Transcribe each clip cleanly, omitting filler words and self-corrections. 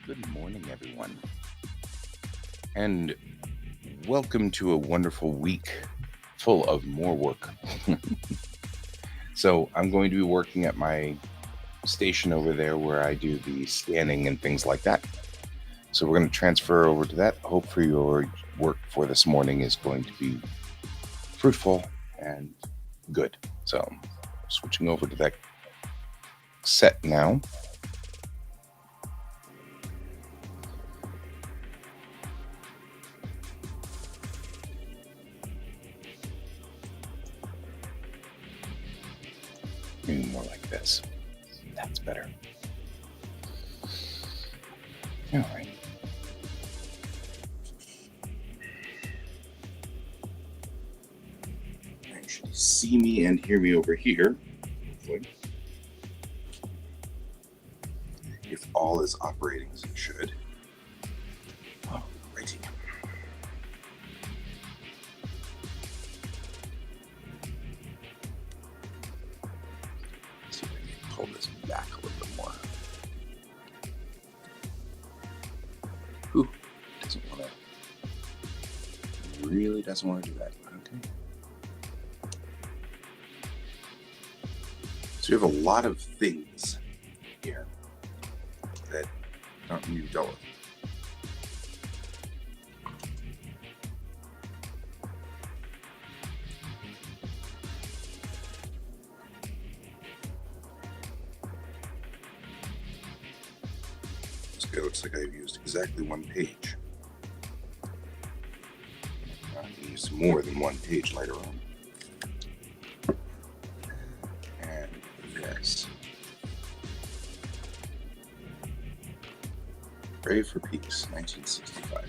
Good morning, everyone, and welcome to a wonderful week full of more work. So, I'm going to be working at my station over there where I do the scanning and things like that. So, we're going to transfer over to that. Hopefully, your work for this morning is going to be fruitful and good. So, switching over to that set now. Maybe more like this. That's better. All right. You should see me and hear me over here. Hopefully. If all is operating as it should. Oh, righty. See if I can pull this back a little bit more. Ooh, doesn't want to. Really doesn't want to do that. Okay. So we have a lot of things here that aren't really dealt with. This guy looks like I've used exactly one page. I can use more than one page later on. And yes. Brave for Peace, 1965.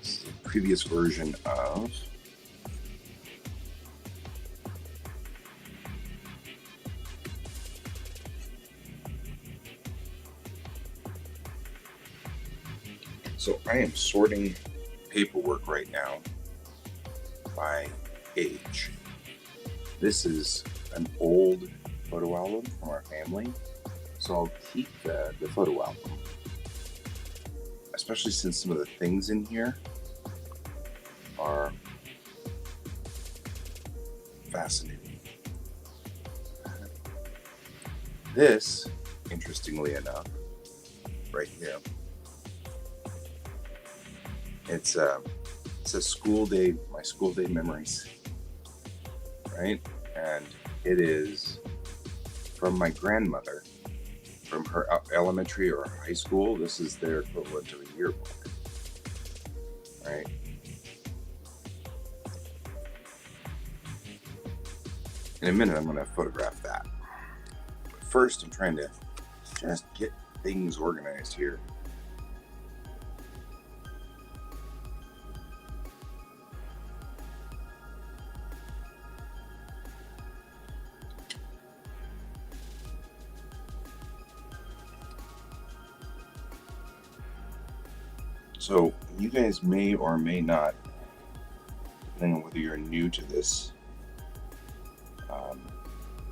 This is a previous version of So I am sorting paperwork right now by age. This is an old photo album from our family, so I'll keep the photo album, especially since some of the things in here are fascinating. This, interestingly enough, right here, it's a school day, my school day memories, right? And it is from my grandmother, from her elementary or high school. This is their equivalent to a yearbook, right? In a minute, I'm going to photograph that. But first, I'm trying to just get things organized here. So you guys may or may not, depending on whether you're new to this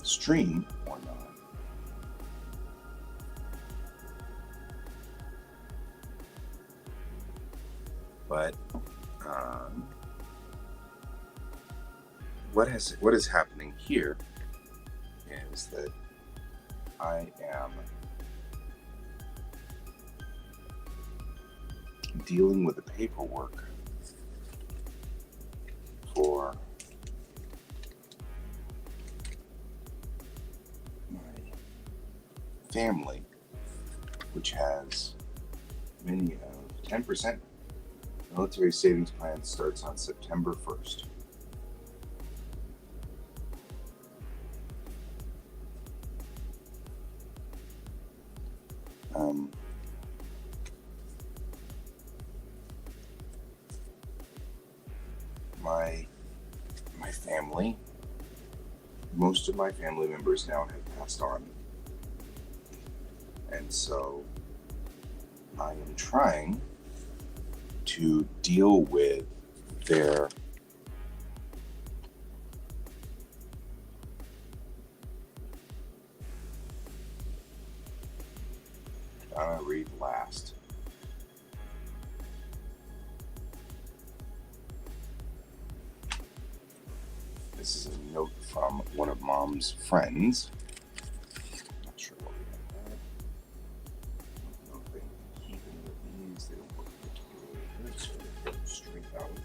stream or not, but what is happening here is that I am dealing with the paperwork for my family, which has many of 10% military savings plan starts on September 1st. My family, most of my family members now have passed on, and so I am trying to deal with their I'll read last. This is a note from one of Mom's friends. Not sure what we have there. I don't know if they keep any of these. They don't look particularly good, so they put them straight out.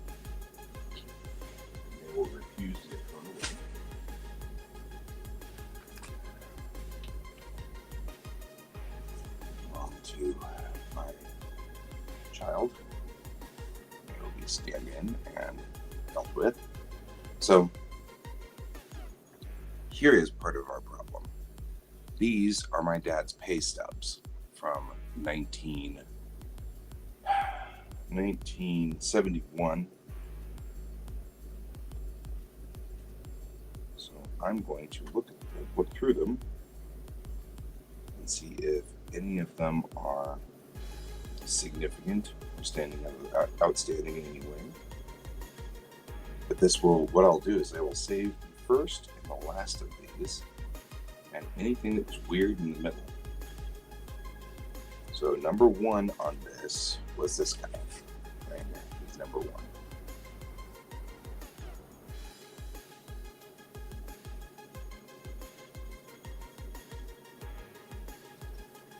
They will refuse to get thrown away. On to my child. It'll be scanned in and dealt with. So here is part of our problem. These are my dad's pay stubs from 1971. So I'm going to look through them and see if any of them are significant or outstanding in any way. But what I'll do is I will save the first and the last of these, and anything that was weird in the middle. So number one on this was this guy, right here. He's number one.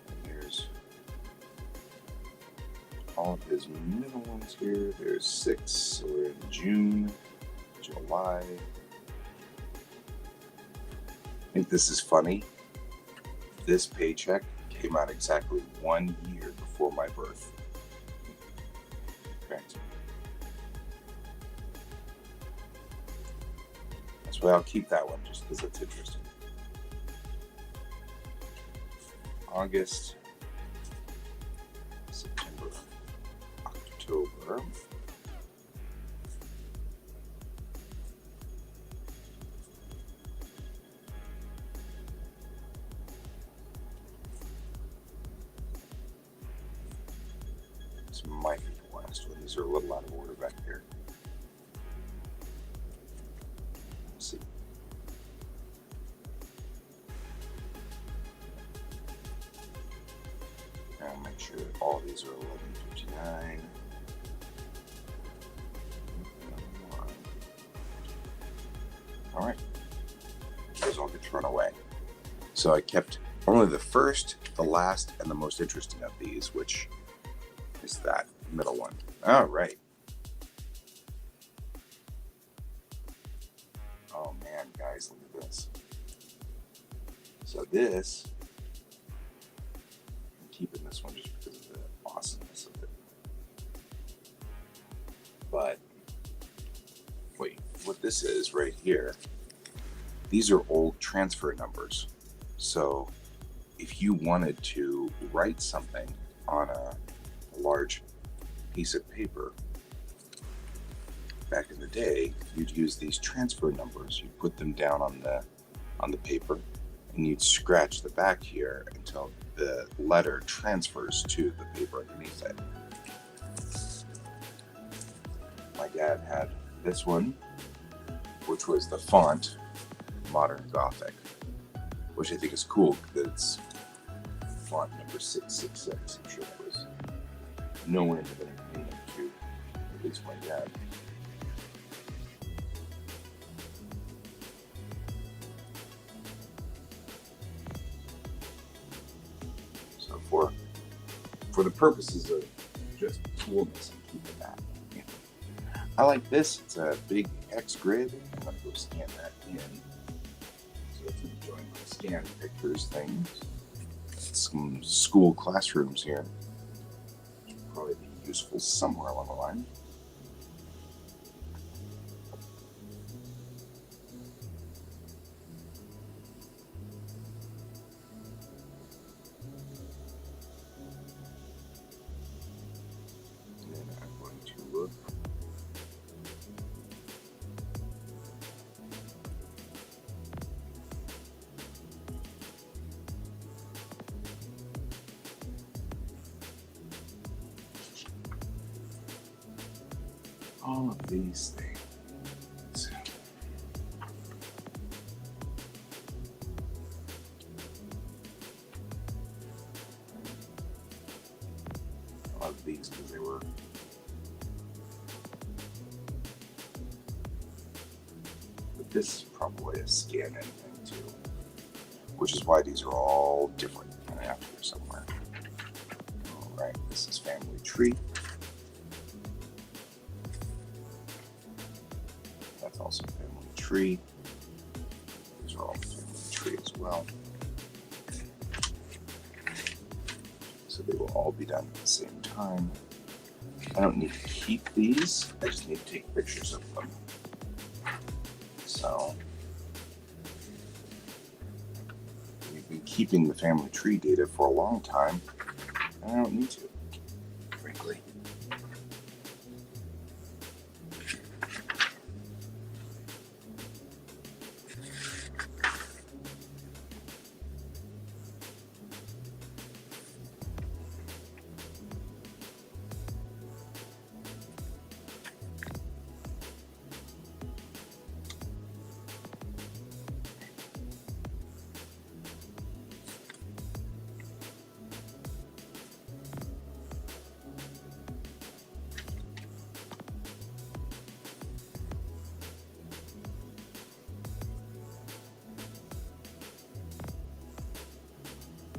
And there's all of his middle ones here. There's 6, so we're in June, July. I think this is funny. This paycheck came out exactly 1 year before my birth. Correct. That's why I'll keep that one, just because it's interesting. August, September, October. This might be the last one. These are a little out of order back here. Let's see. I'll make sure that all these are 11:59. All right. Those all get thrown away. So I kept only the first, the last, and the most interesting of these, which is that middle one. All right. Oh man, guys, look at this. So this, I'm keeping this one just because of the awesomeness of it. But wait, what this is right here, these are old transfer numbers. So if you wanted to write something on a large piece of paper back in the day, you'd use these transfer numbers. You'd put them down on the paper, and you'd scratch the back here until the letter transfers to the paper underneath it. My dad had this one, which was the font Modern Gothic, which I think is cool because it's font number 666. I'm sure that was no one of an opinion to at least my dad. So for the purposes of just coolness, I'm keeping that. Yeah. I like this. It's a big X grid. I'm gonna go scan that in. So it's gonna join my scan pictures things. Some school classrooms here. Probably be useful somewhere along the line. And then I'm going to look. all of these things. I love these because they were this is probably a scan-in thing too, which is why these are all different. I have to go somewhere. All right, this is family tree. That's also family tree. These are all family tree as well. So they will all be done at the same time. I don't need to keep these. I just need to take pictures of them. So we've been keeping the family tree data for a long time, and I don't need to, frankly.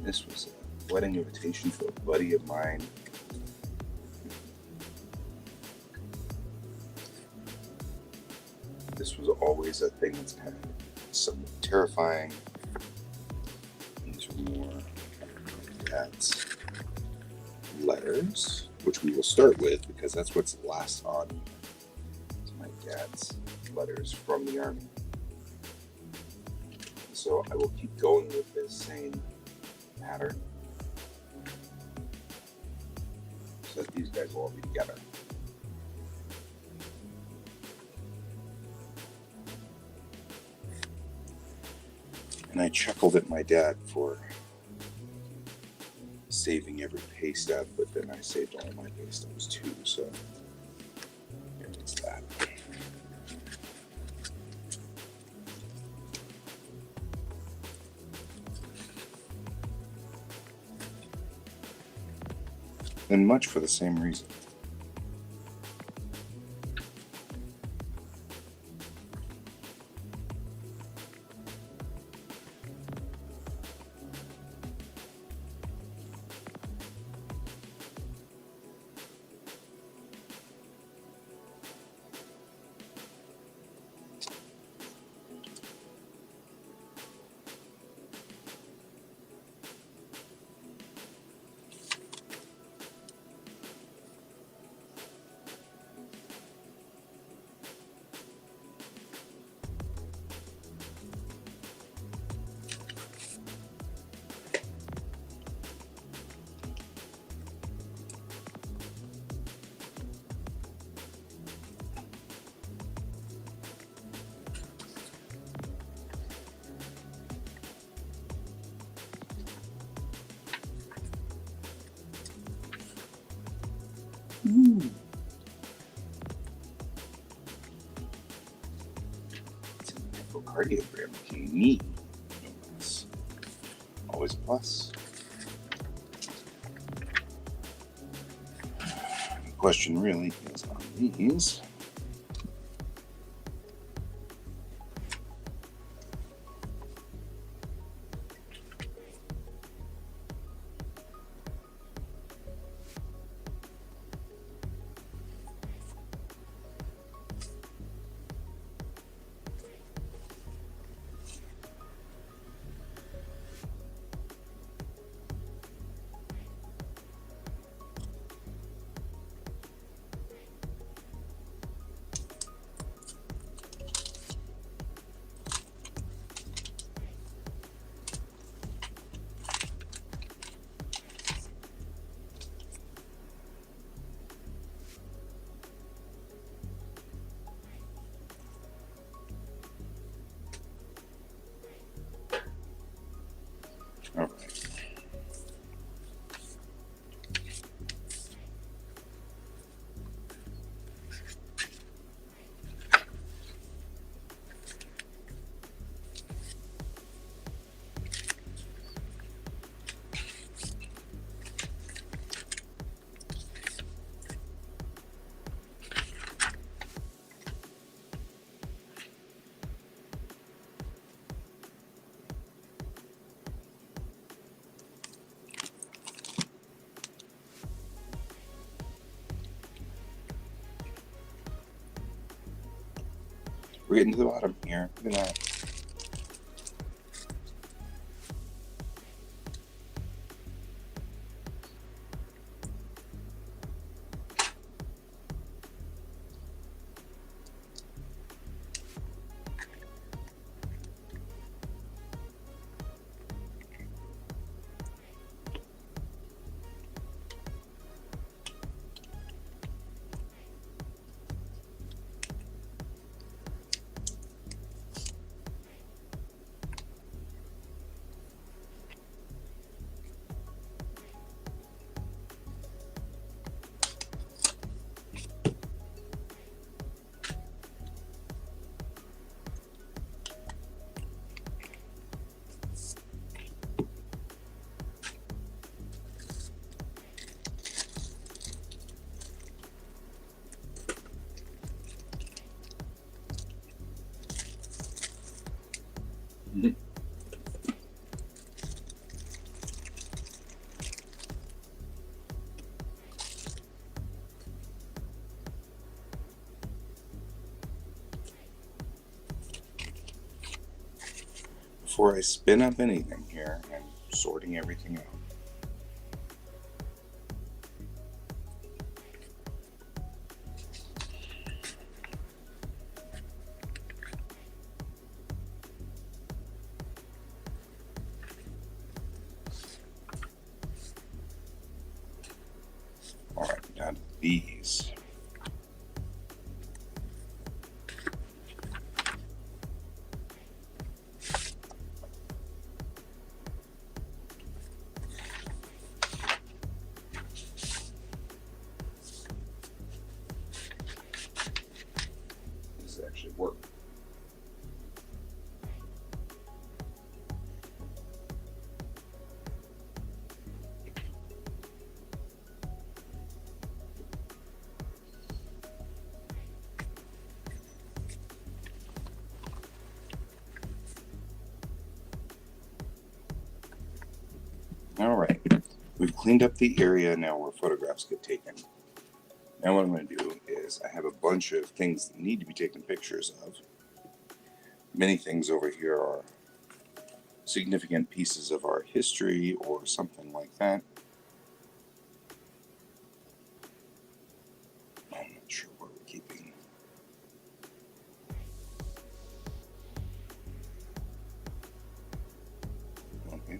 This was a wedding invitation to a buddy of mine. This was always a thing that's kind of somewhat terrifying. These are more Dad's letters, which we will start with because that's what's last on. It's my dad's letters from the Army. So I will keep going with this same pattern so that these guys will all be together. And I chuckled at my dad for saving every pay stub, but then I saved all my pay stubs too, so it's that. And much for the same reason. It's an echocardiogram looking knee. That's always a plus. The question really is on these. We're getting to the bottom here. Look at that. Before I spin up anything here, I'm sorting everything out. All right, down to these. This actually worked. All right, we've cleaned up the area now where photographs get taken. Now what I'm going to do is I have a bunch of things that need to be taken pictures of. Many things over here are significant pieces of our history or something like that. I'm not sure what we're keeping. Okay.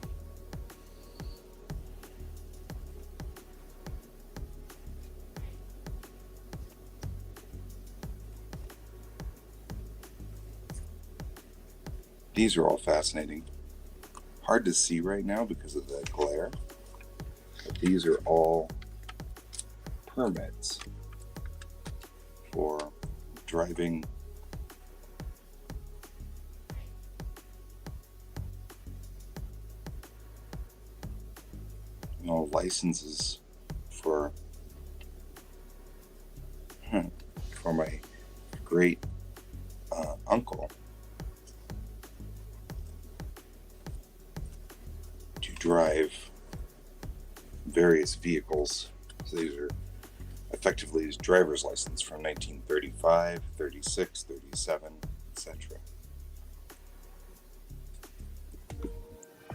These are all fascinating. Hard to see right now because of the glare, but these are all permits for driving licenses for my great uncle to drive various vehicles. So these are effectively his driver's license from 1935, 36, 37, etc.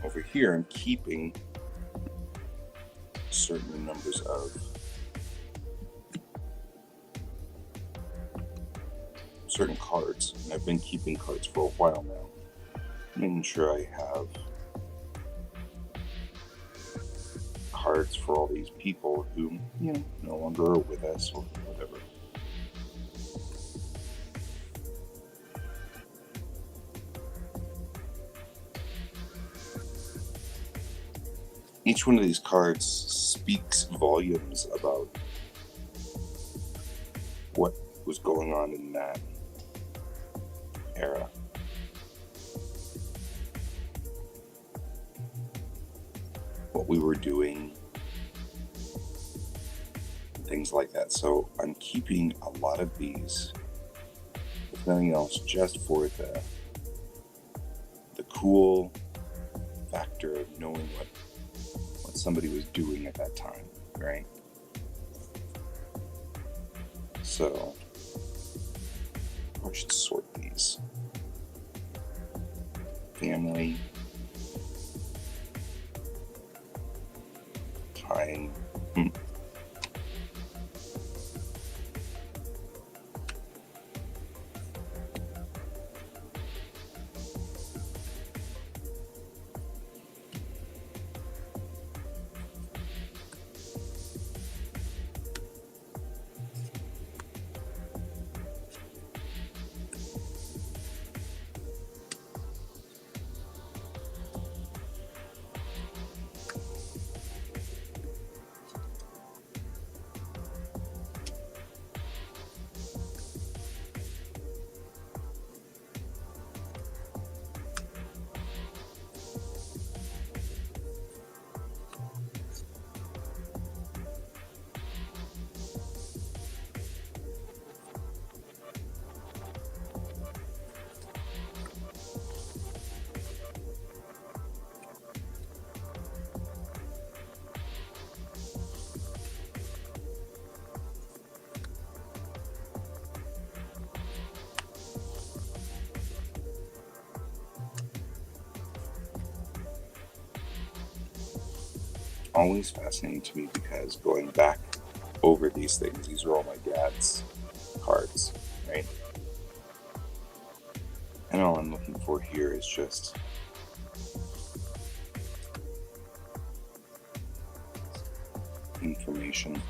Over here, I'm keeping certain numbers of certain cards, and I've been keeping cards for a while now, making sure I have cards for all these people who, no longer are with us or whatever. Each one of these cards speaks volumes about what was going on in that era. What we were doing, things like that. So I'm keeping a lot of these, if nothing else, just for the cool factor of knowing what somebody was doing at that time, right? So I should sort these. Family. Time. Always fascinating to me because going back over these things, these are all my dad's cards, right? And all I'm looking for here is just information.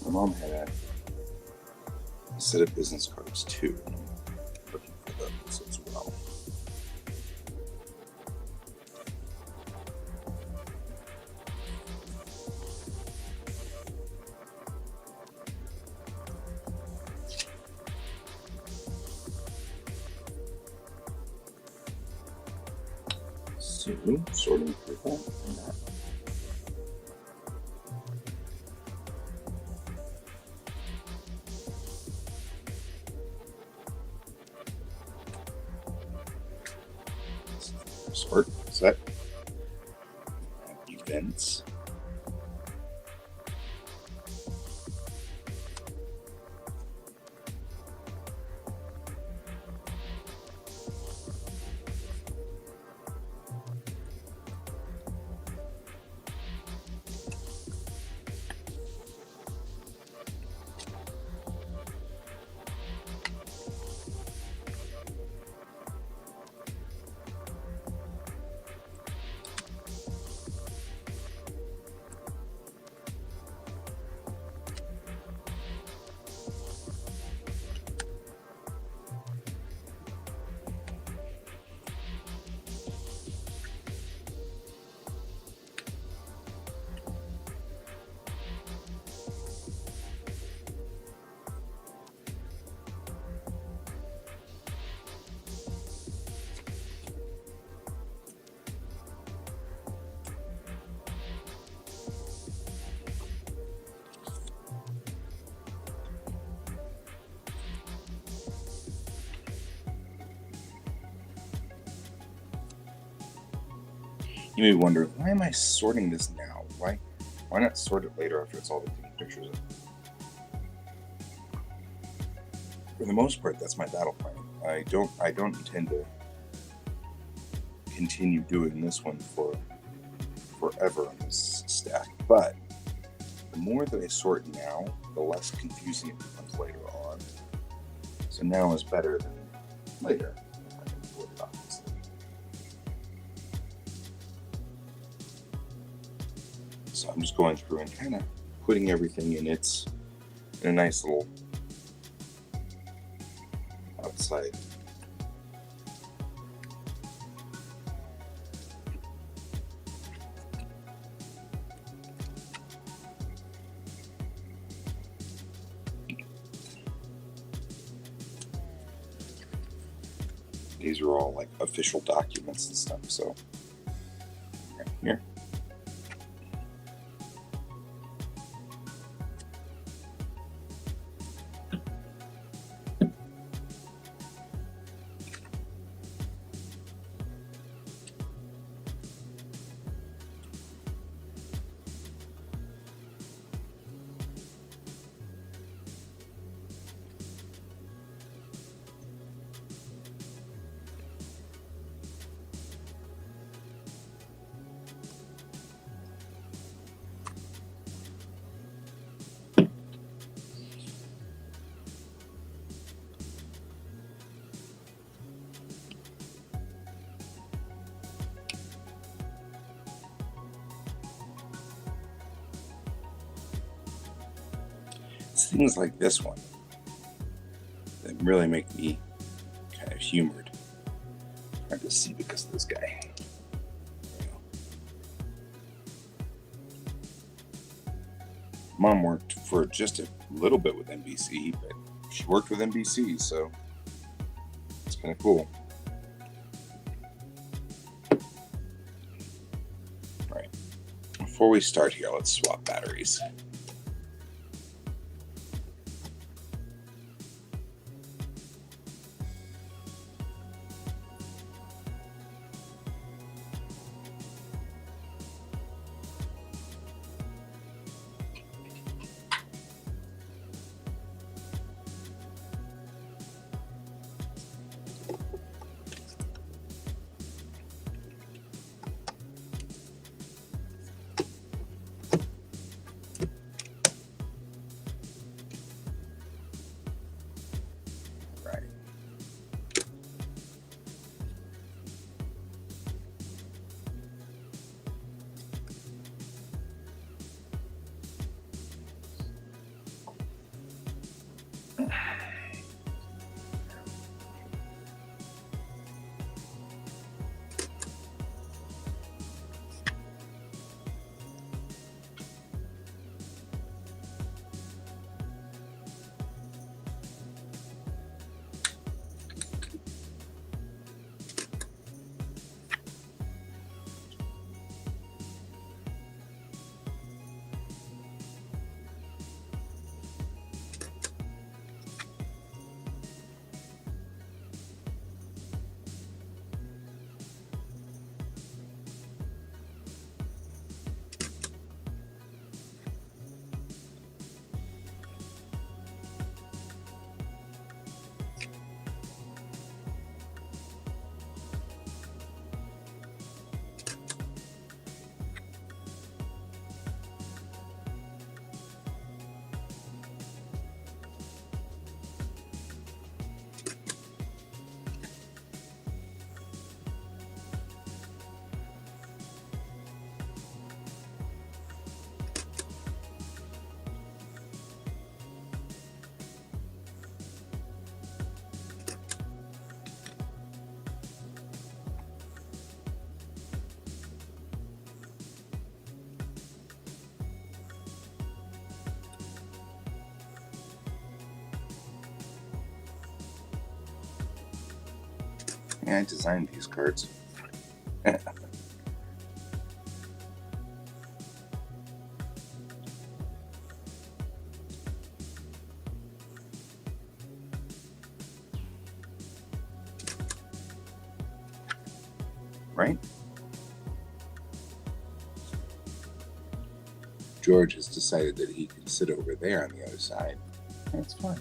My mom had a set of business cards too, and I'm looking for those as well. So, sorting through that and that. Sort, set, events. You may wonder, why am I sorting this now? Why not sort it later after it's all taken pictures of? For the most part, that's my battle plan. I don't intend to continue doing this one for forever on this stack. But the more that I sort now, the less confusing it becomes later on. So now is better than later. So I'm just going through and kind of putting everything in a nice little outside. These are all like official documents and stuff. So right here. It's things like this one that really make me kind of humored. Hard to see because of this guy. Mom worked for just a little bit with NBC, but she worked with NBC, so it's kind of cool. Right. Before we start here, let's swap batteries. Yeah, I designed these cards. Right? George has decided that he can sit over there on the other side. That's fine.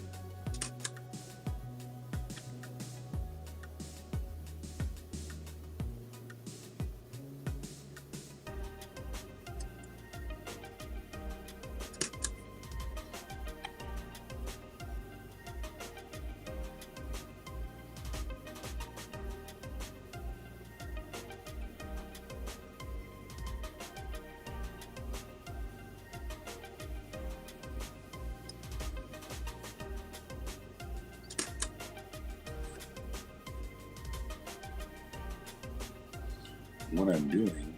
What I'm doing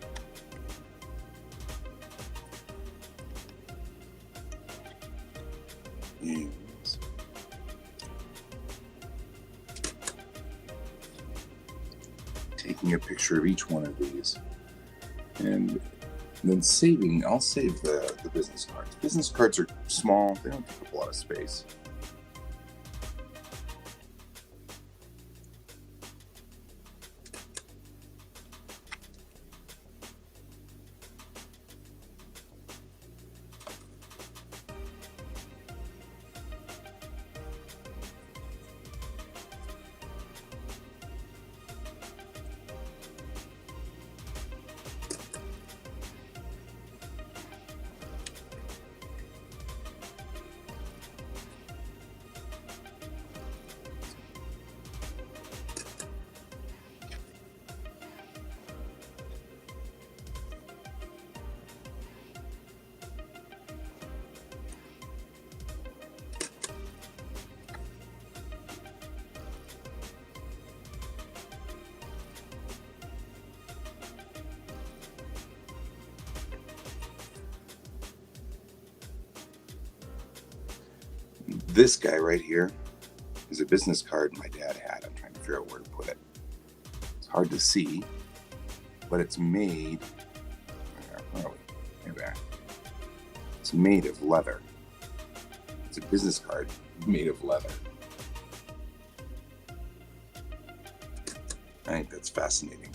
is taking a picture of each one of these and then saving. I'll save the business cards. Business cards are small, they don't take up a lot of space. This guy right here is a business card my dad had. I'm trying to figure out where to put it. It's hard to see, but it's made. Where are we? Maybe there. It's made of leather. It's a business card made of leather. I think that's fascinating.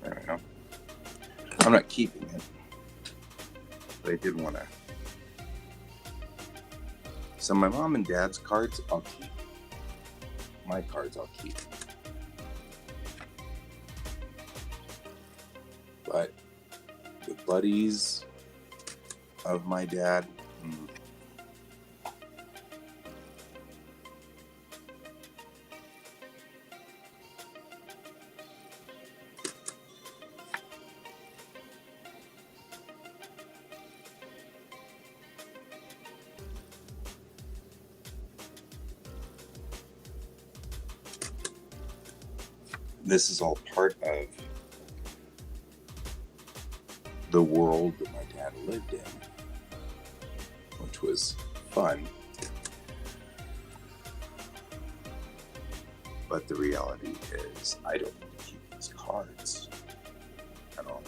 There we go. I'm not keeping it, but I did want to. So my mom and dad's cards, I'll keep. My cards, I'll keep. But the buddies of my dad, this is all part of the world that my dad lived in, which was fun. But the reality is, I don't need to keep these cards at all.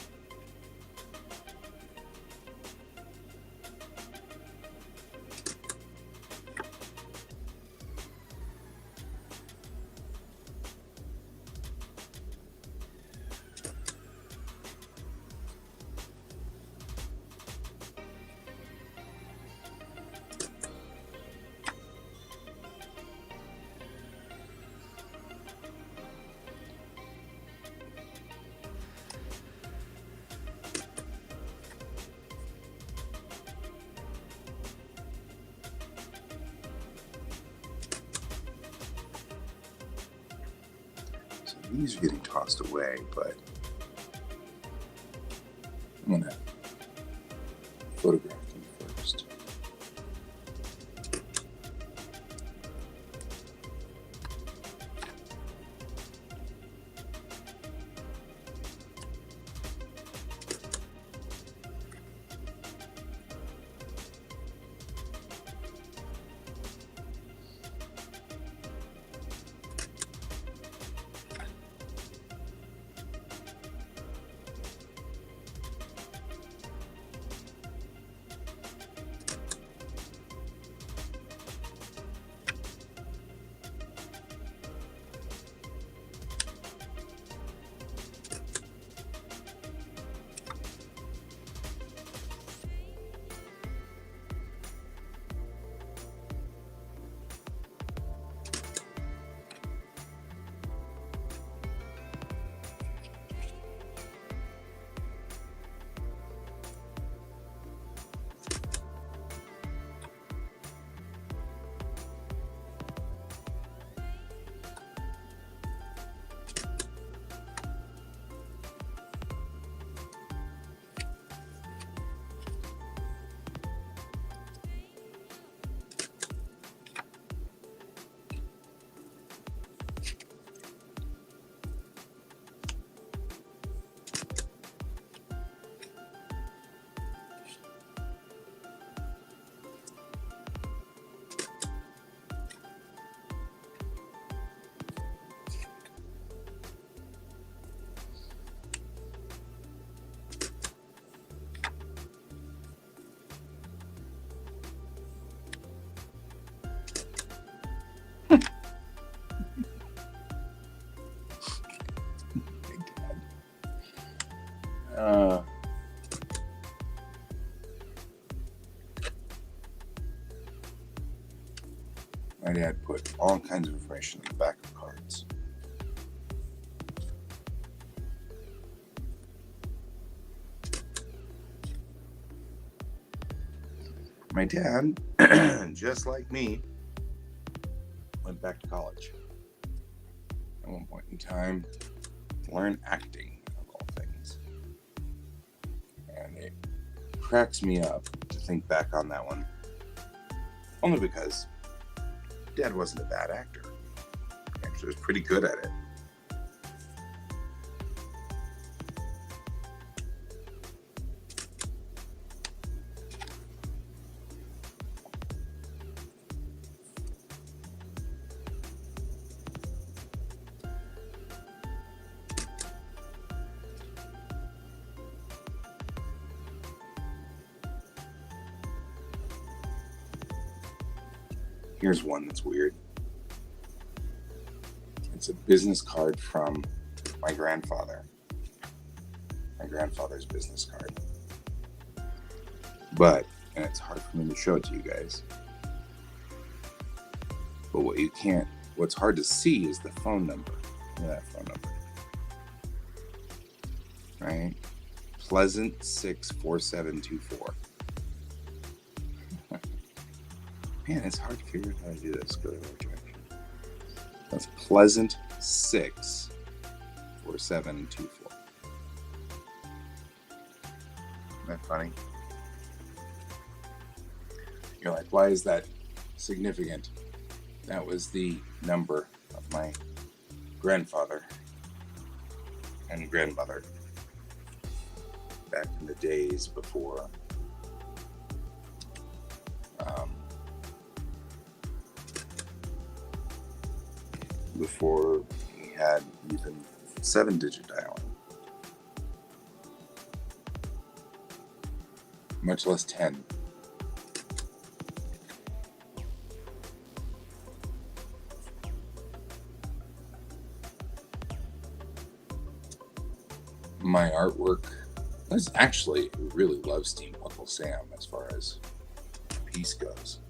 These are getting tossed away, but I'm going to photograph them first. My dad put all kinds of information in the back of cards. My dad, just like me, went back to college at one point in time to learn acting, of all things. And it cracks me up to think back on that one. Only because Dad wasn't a bad actor. He actually was pretty good at it. Here's one that's weird. It's a business card from my grandfather. My grandfather's business card. But, and it's hard for me to show it to you guys. But what's hard to see is the phone number. Look at that phone number. Right? Pleasant 64724. Man, it's hard to figure out how to do this. Go to the right direction. That's Pleasant 64724. Isn't that funny? You're like, why is that significant? That was the number of my grandfather and grandmother back in the days before we had even 7-digit dialing, much less 10. My artwork is actually really love Steampunk Uncle Sam as far as piece goes.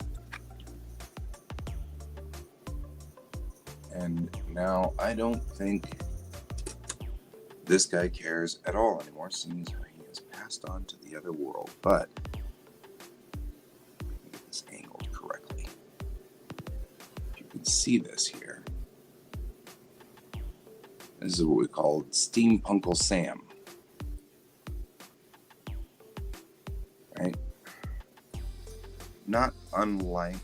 And now I don't think this guy cares at all anymore, seeing as he has passed on to the other world. But let me get this angled correctly. If you can see this here, this is what we call Steampunk Uncle Sam. Right? Not unlike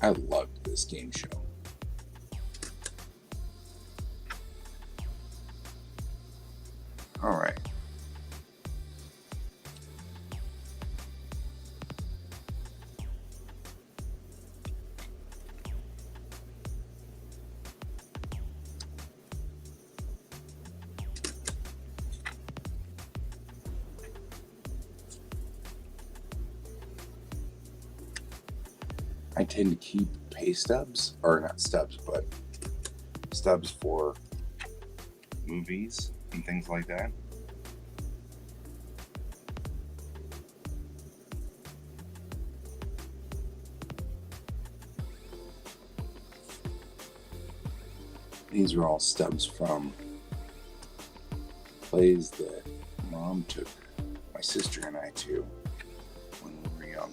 I loved this game show. All right. I tend to keep pay stubs, or not stubs, but stubs for movies and things like that. These are all stubs from plays that Mom took my sister and I to when we were young.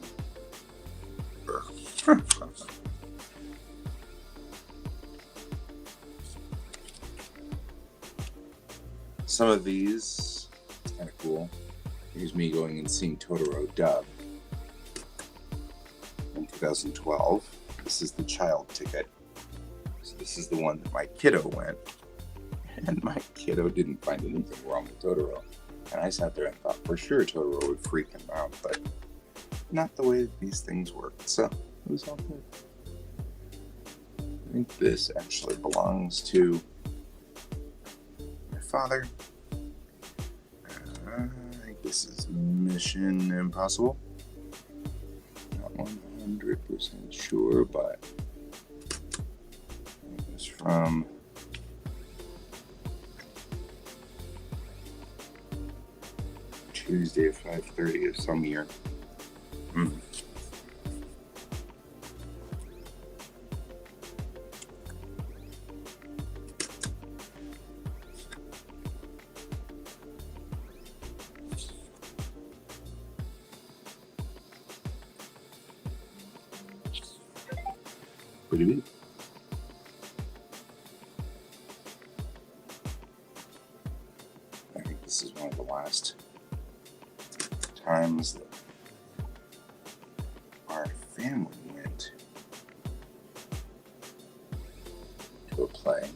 Some of these, it's kind of cool. Here's me going and seeing Totoro dub in 2012. This is the child ticket. So this is the one that my kiddo went. And my kiddo didn't find anything wrong with Totoro. And I sat there and thought for sure Totoro would freak him out, but not the way that these things work. So it was all good. I think this actually belongs to my father. I think this is Mission Impossible. Not 100% sure, but it was from Tuesday at 5:30 of some year. Pretty good. I think this is one of the last times that our family went to a play.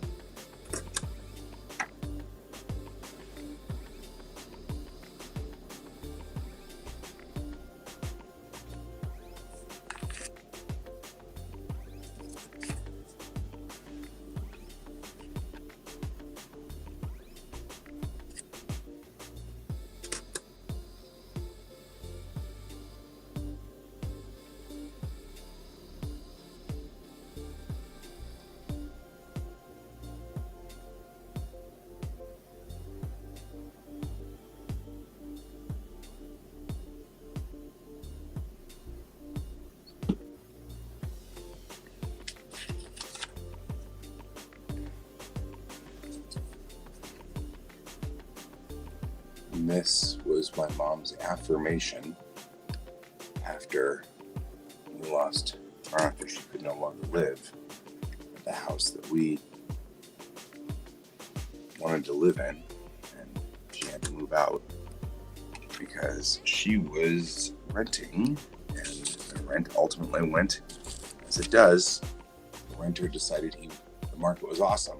And this was my mom's affirmation after we lost, or after she could no longer live at the house that we wanted to live in, and she had to move out because she was renting, and the rent ultimately went as it does. The renter decided the market was awesome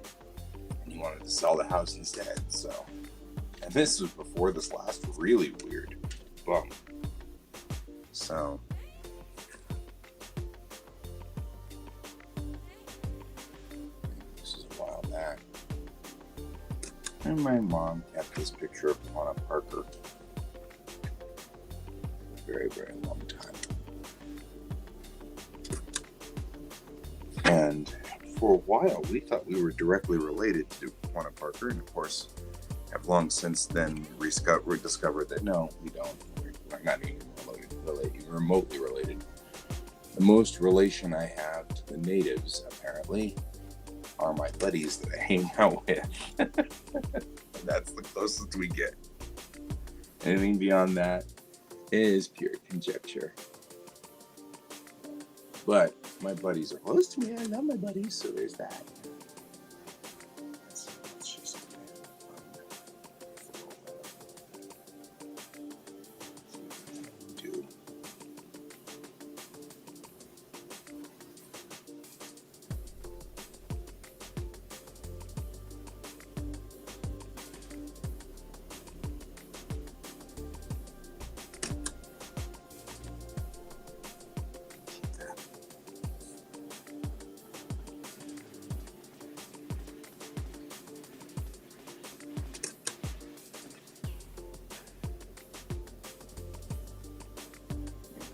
and he wanted to sell the house instead. So, and this was before this last really weird bump. So this is a while back. And my mom kept this picture of Quasar Parker a very, very long time. And for a while, we thought we were directly related to Quasar Parker, and of course, have long since then discovered that no, we don't. We're not even remotely related. The most relation I have to the natives, apparently, are my buddies that I hang out with. That's the closest we get. Anything beyond that is pure conjecture. But my buddies are close to me. I love my buddies, so there's that. That's just fun. Do.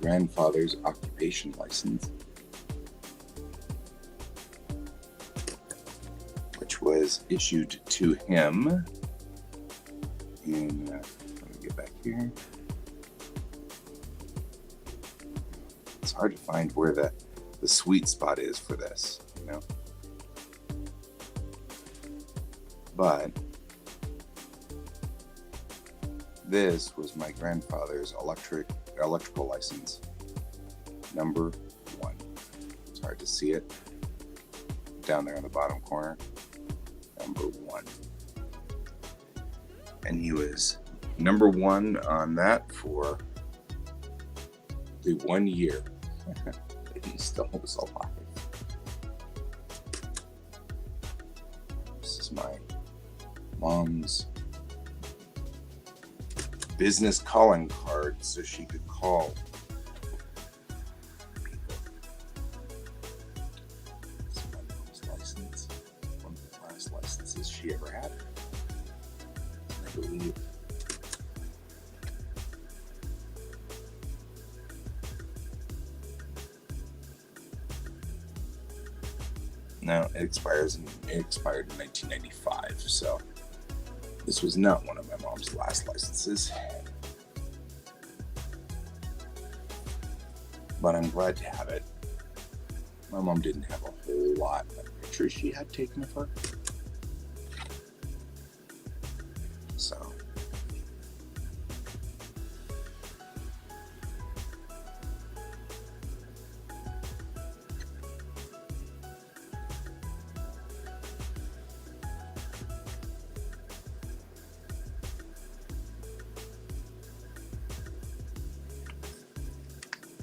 Grandfather's occupation license, which was issued to him in, let me get back here. It's hard to find where the sweet spot is for this, you know? But this was my grandfather's electrical license, number 1. It's hard to see it down there in the bottom corner. Number 1. And he was number 1 on that for the 1 year that he still was alive. This is my mom's business calling card so she could call people. This is my mom's license. One of the last licenses she ever had. I believe No, it expired in 1995, so this was not one of my mom's last licenses. But I'm glad to have it. My mom didn't have a whole lot of pictures she had taken of her. So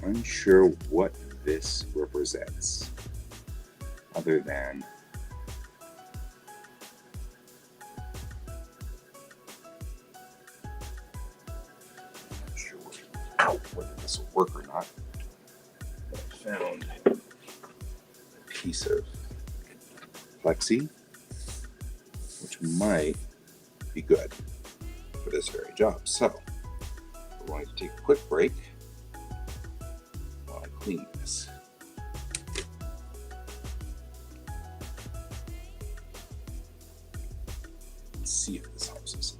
unsure what this represents, other than not sure whether this will work or not. But I found a piece of plexi, which might be good for this very job. So we're going to take a quick break while I clean this. Let's see if this helps us.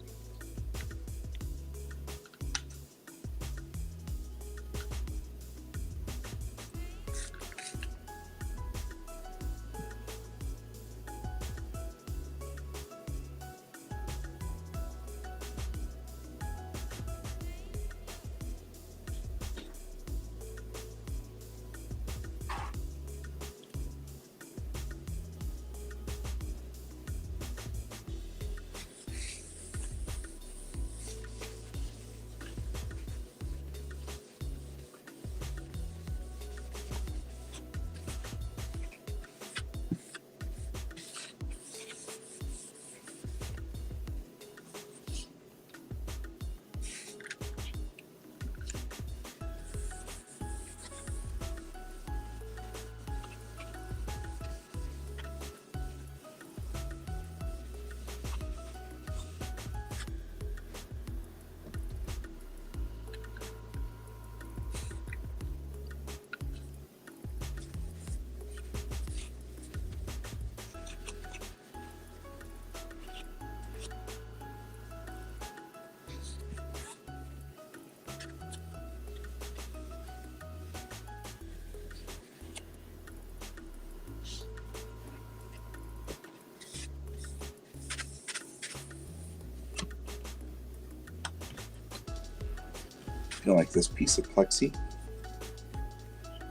I feel like this piece of plexi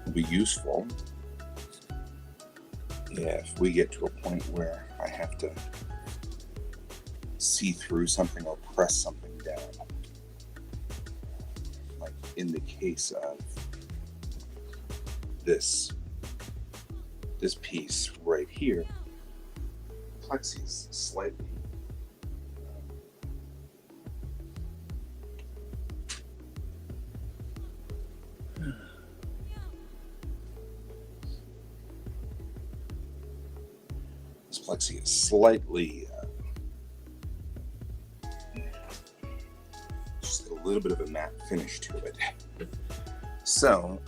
will be useful if we get to a point where I have to see through something or press something down. Like in the case of this piece right here, plexi is slightly plexi is slightly just a little bit of a matte finish to it. So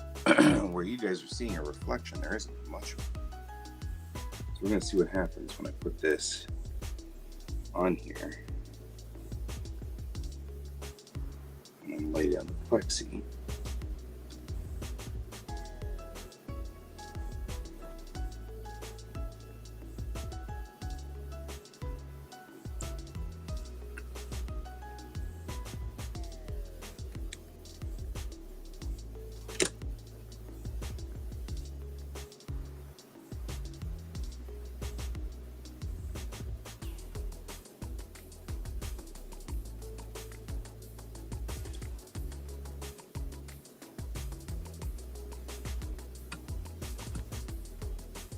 where you guys are seeing a reflection, there isn't much of it. So we're going to see what happens when I put this on here and then lay down the plexi.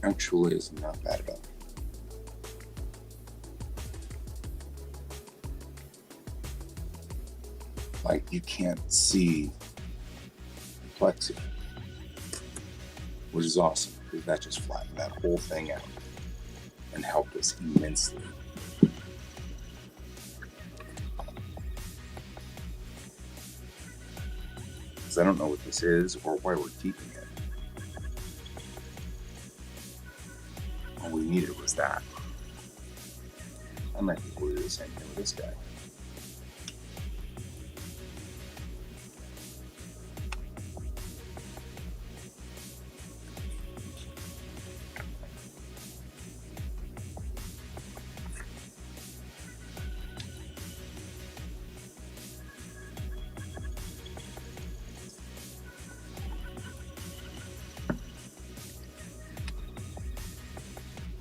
Actually is not bad at all. Like you can't see the plexi, which is awesome because that just flattened that whole thing out and helped us immensely. Because I don't know what this is or why we're keeping it. All we needed was that. I might be able to do the same thing with this guy.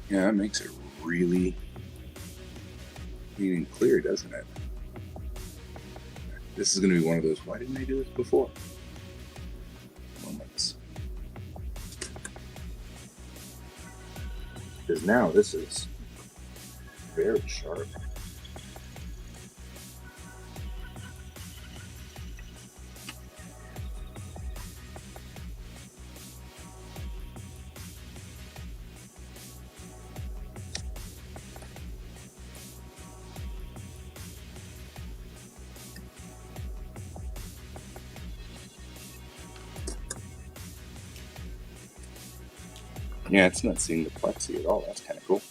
Yeah, that makes it really neat and clear, doesn't it? This is going to be one of those, why didn't I do this before? Moments. Because now this is very sharp. Yeah, it's not seeing the plexi at all. That's kind of cool.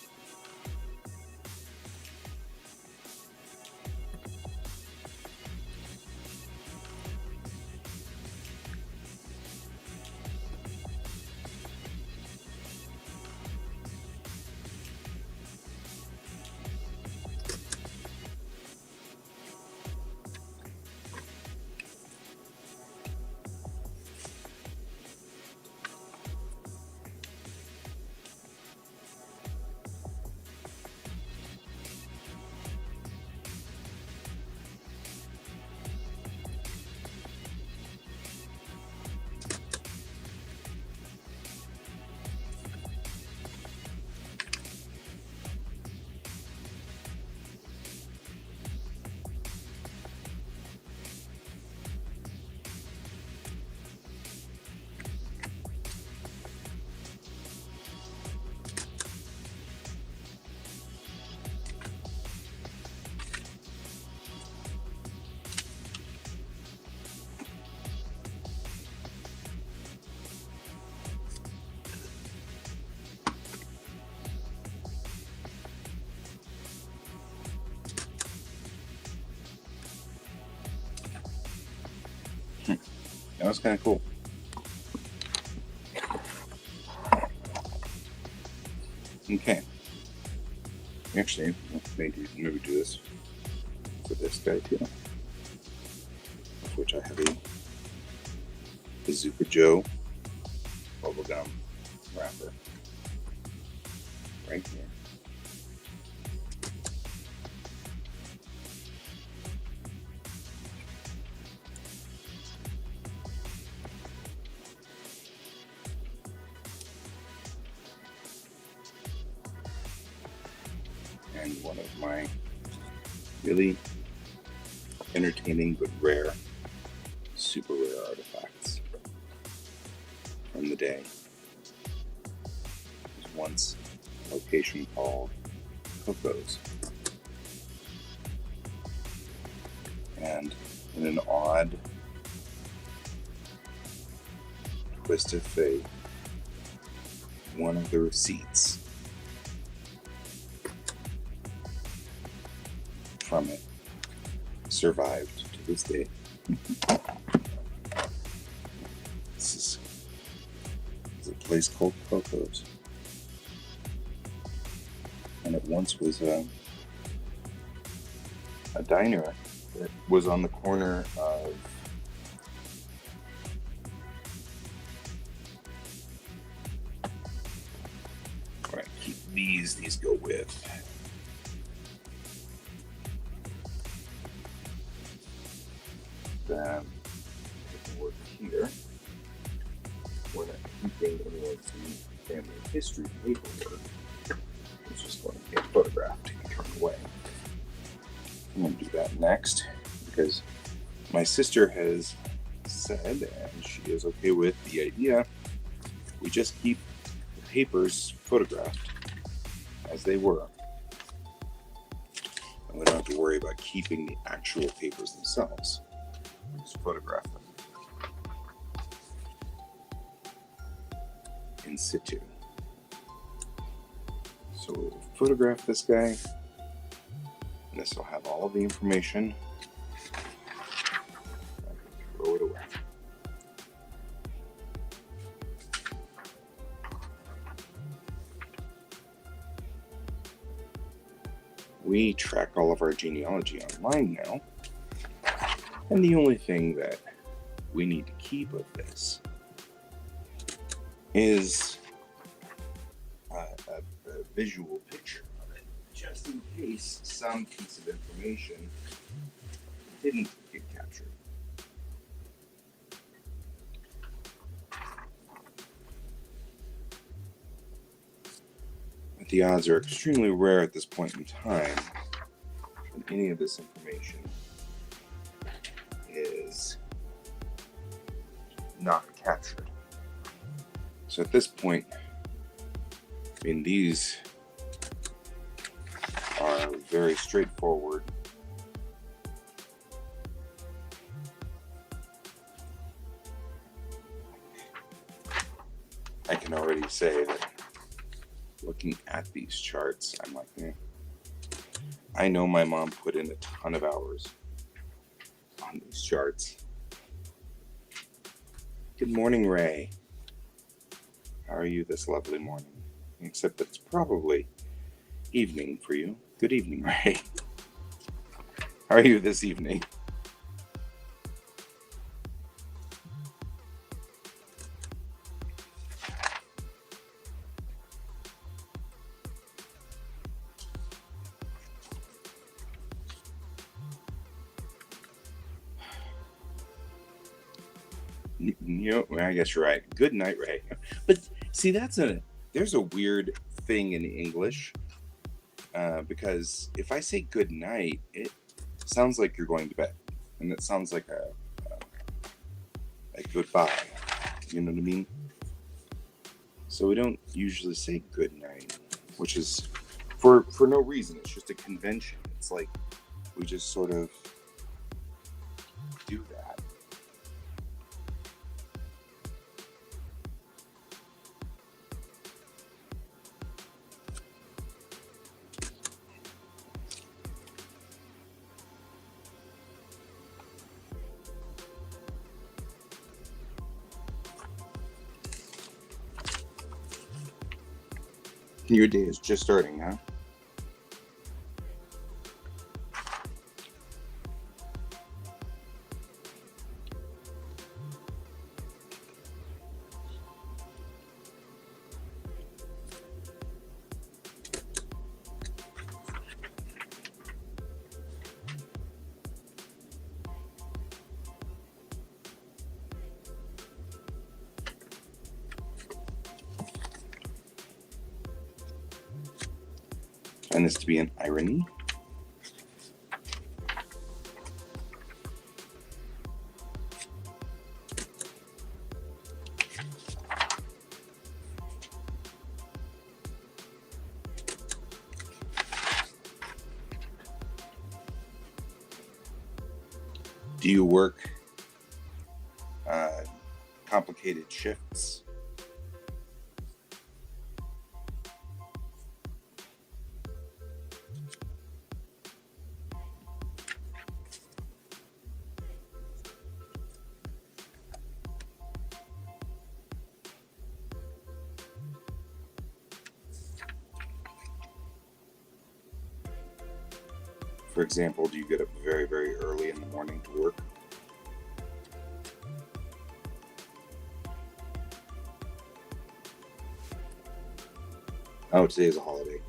That was kind of cool. Okay. Actually, maybe do this for this guy too. Of which I have a Bazooka Joe bubblegum wrapper right here. And one of my really entertaining but rare, super rare artifacts from the day. There's once a location called Coco's. And in an odd twist of fate, one of the receipts from it survived to this day. This is a place called Coco's, and it once was a diner that was on the corner of right, keep these go with them work here. We're not keeping anyone's family history paperwork. It's just going to get photographed and turned away. I'm going to do that next because my sister has said, and she is okay with the idea, we just keep the papers photographed as they were. And we don't have to worry about keeping the actual papers themselves. Just photograph them in situ. So we'll photograph this guy. And this will have all of the information. I can throw it away. We track all of our genealogy online now. And the only thing that we need to keep of this is a visual picture of it, just in case some piece of information didn't get captured. But the odds are extremely rare at this point in time that any of this information is not captured. So at this point, I mean, these are very straightforward. I can already say that looking at these charts, I'm like, I know my mom put in a ton of hours on these charts. Good morning, Ray. How are you this lovely morning? Except that it's probably evening for you. Good evening, Ray. How are you this evening? You know, I guess you're right. Good night, Ray. But see, there's a weird thing in English because if I say good night, it sounds like you're going to bed, and it sounds like a goodbye. You know what I mean? So we don't usually say good night, which is for no reason. It's just a convention. It's like we just sort of do that. Your day is just starting, huh? Find this to be an irony. Do you work complicated shifts? For example, do you get up very, very early in the morning to work? Oh, today is a holiday.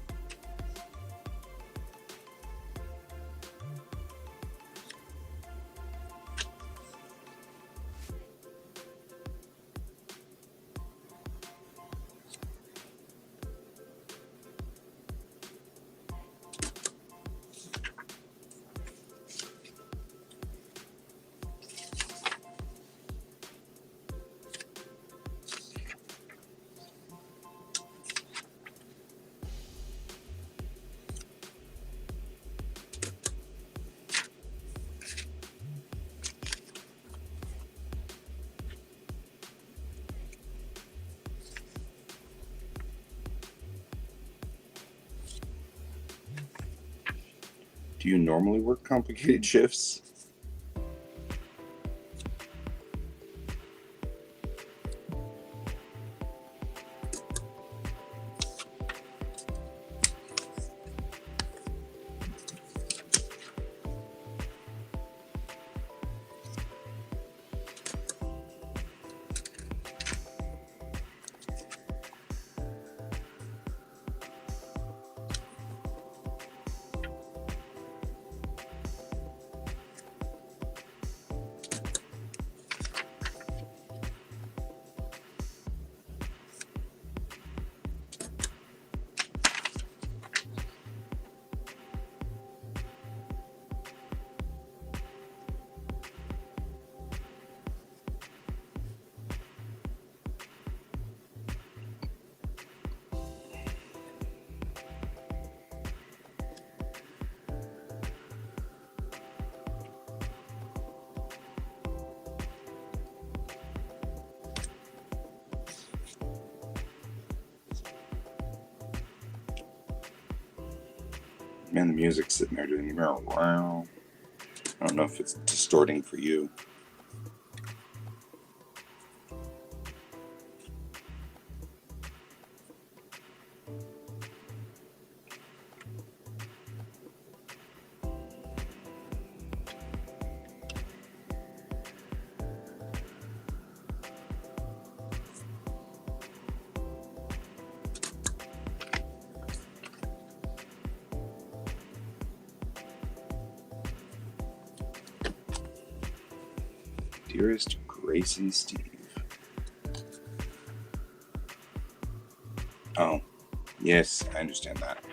Do you normally work complicated shifts? Man, the music's sitting there doing wow. I don't know if it's distorting for you. Dearest Grace and Steve. Oh, yes, I understand that.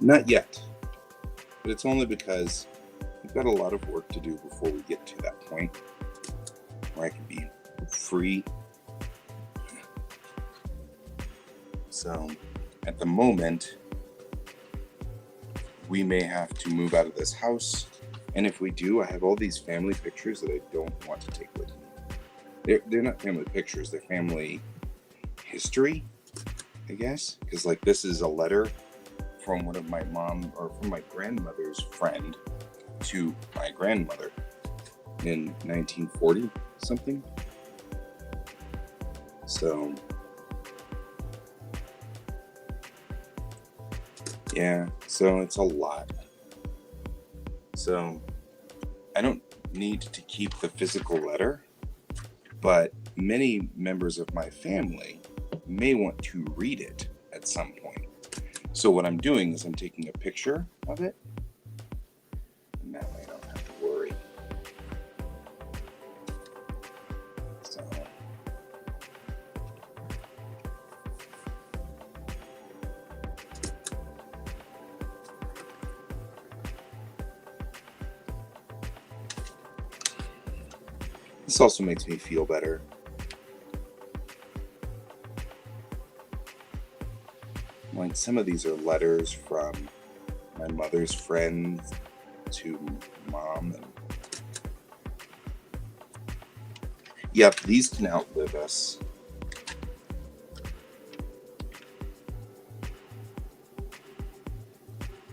Not yet, but it's only because we've got a lot of work to do before we get to that point where I can be free. So at the moment, we may have to move out of this house, and if we do, I have all these family pictures that I don't want to take with me. They're not family pictures, they're family history, I guess, because like this is a letter from one of my mom or from my grandmother's friend to my grandmother in 1940 something. So yeah, so it's a lot. So I don't need to keep the physical letter, but many members of my family may want to read it at some point. So what I'm doing is I'm taking a picture of it, and that way I don't have to worry. So this also makes me feel better. Like some of these are letters from my mother's friends to mom. And yep, these can outlive us.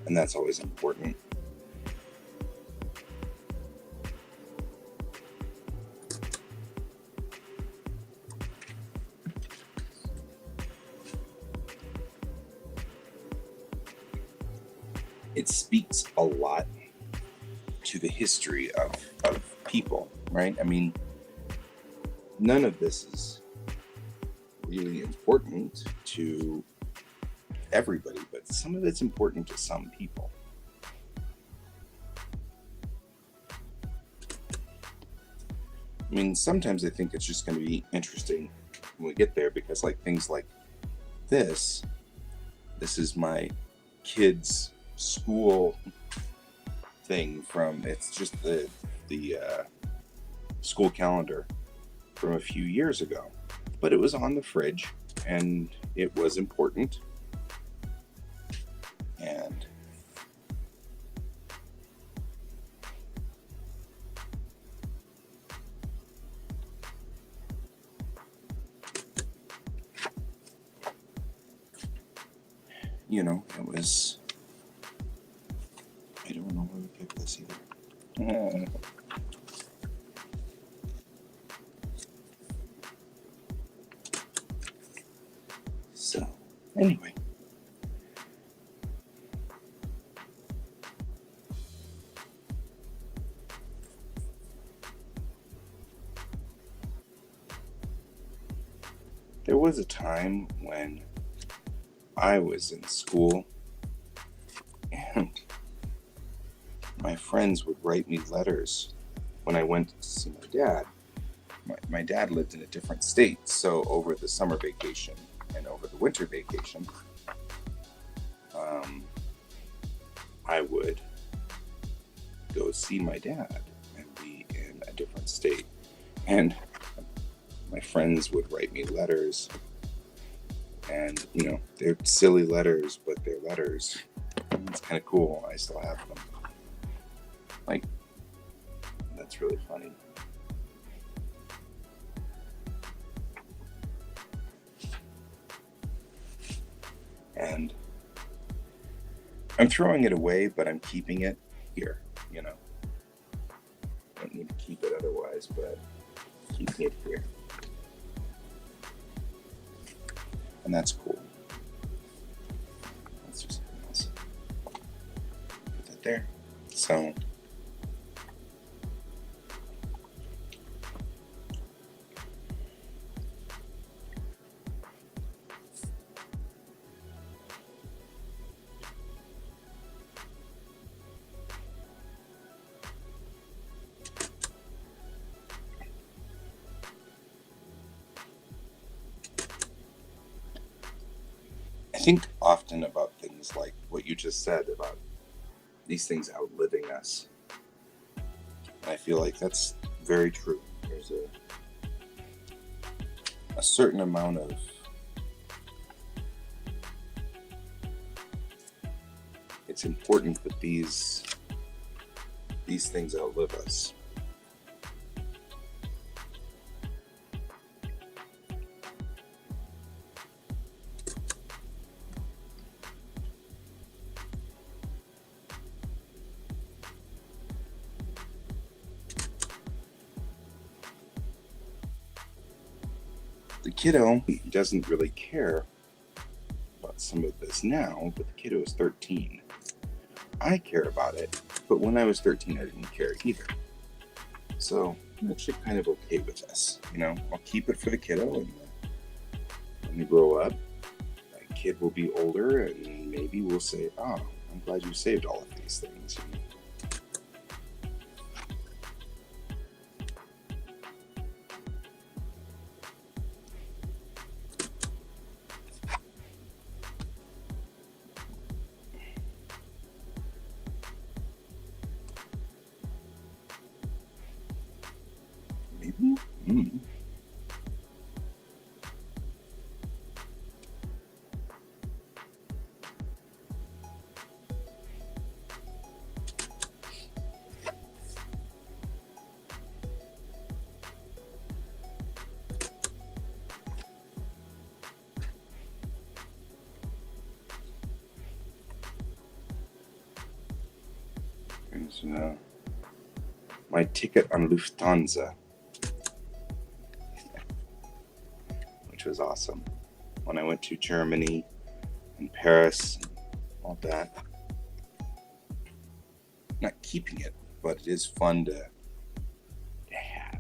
And that's always important. it speaks a lot to the history of people, right? I mean, none of this is really important to everybody, but some of it's important to some people. I mean, sometimes I think it's just going to be interesting when we get there, because like things like this is my kids' school thing from, it's just the school calendar from a few years ago, but it was on the fridge and it was important. And you know, it was, I don't know where we picked this either. So, anyway. There was a time when I was in school and my friends would write me letters when I went to see my dad. My dad lived in a different state, so over the summer vacation and over the winter vacation, I would go see my dad and be in a different state. And my friends would write me letters, and you know, they're silly letters, but they're letters. It's kind of cool. I still have them. Like, that's really funny. And I'm throwing it away, but I'm keeping it here, you know. Don't need to keep it otherwise, but keeping it here. And that's cool. Let's do something else. Put that there. So, I think often about things like what you just said about these things outliving us. And I feel like that's very true. There's a certain amount of it's important that these things outlive us. The kiddo doesn't really care about some of this now, but the kiddo is 13. I care about it, but when I was 13, I didn't care either. So I'm actually kind of okay with this. You know, I'll keep it for the kiddo, and when they grow up, my kid will be older, and maybe we'll say, "Oh, I'm glad you saved all of these things." You know? Maybe. Here's my ticket on Lufthansa, which was awesome. When I went to Germany and Paris and all that. not keeping it, but it is fun to have.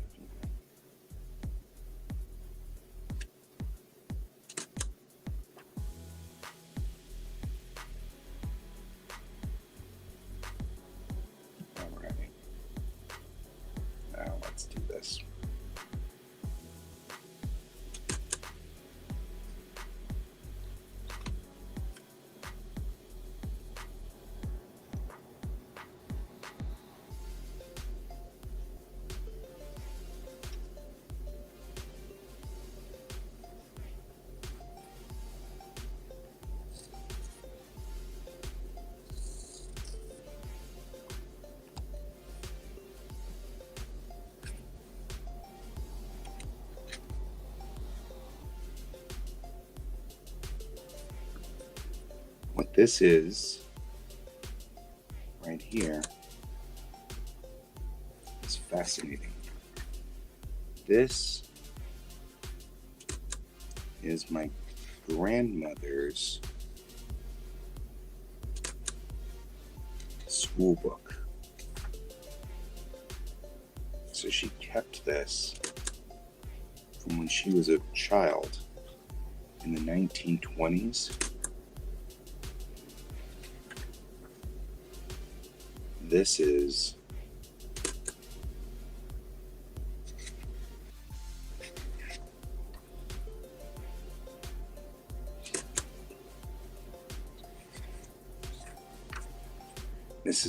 All right. Now let's do this. What this is right here is fascinating. This is my grandmother's school book. So she kept this from when she was a child in the 1920s. This is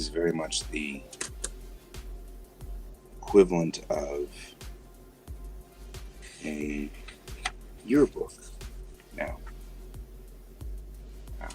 very much the equivalent of a yearbook now. Wow.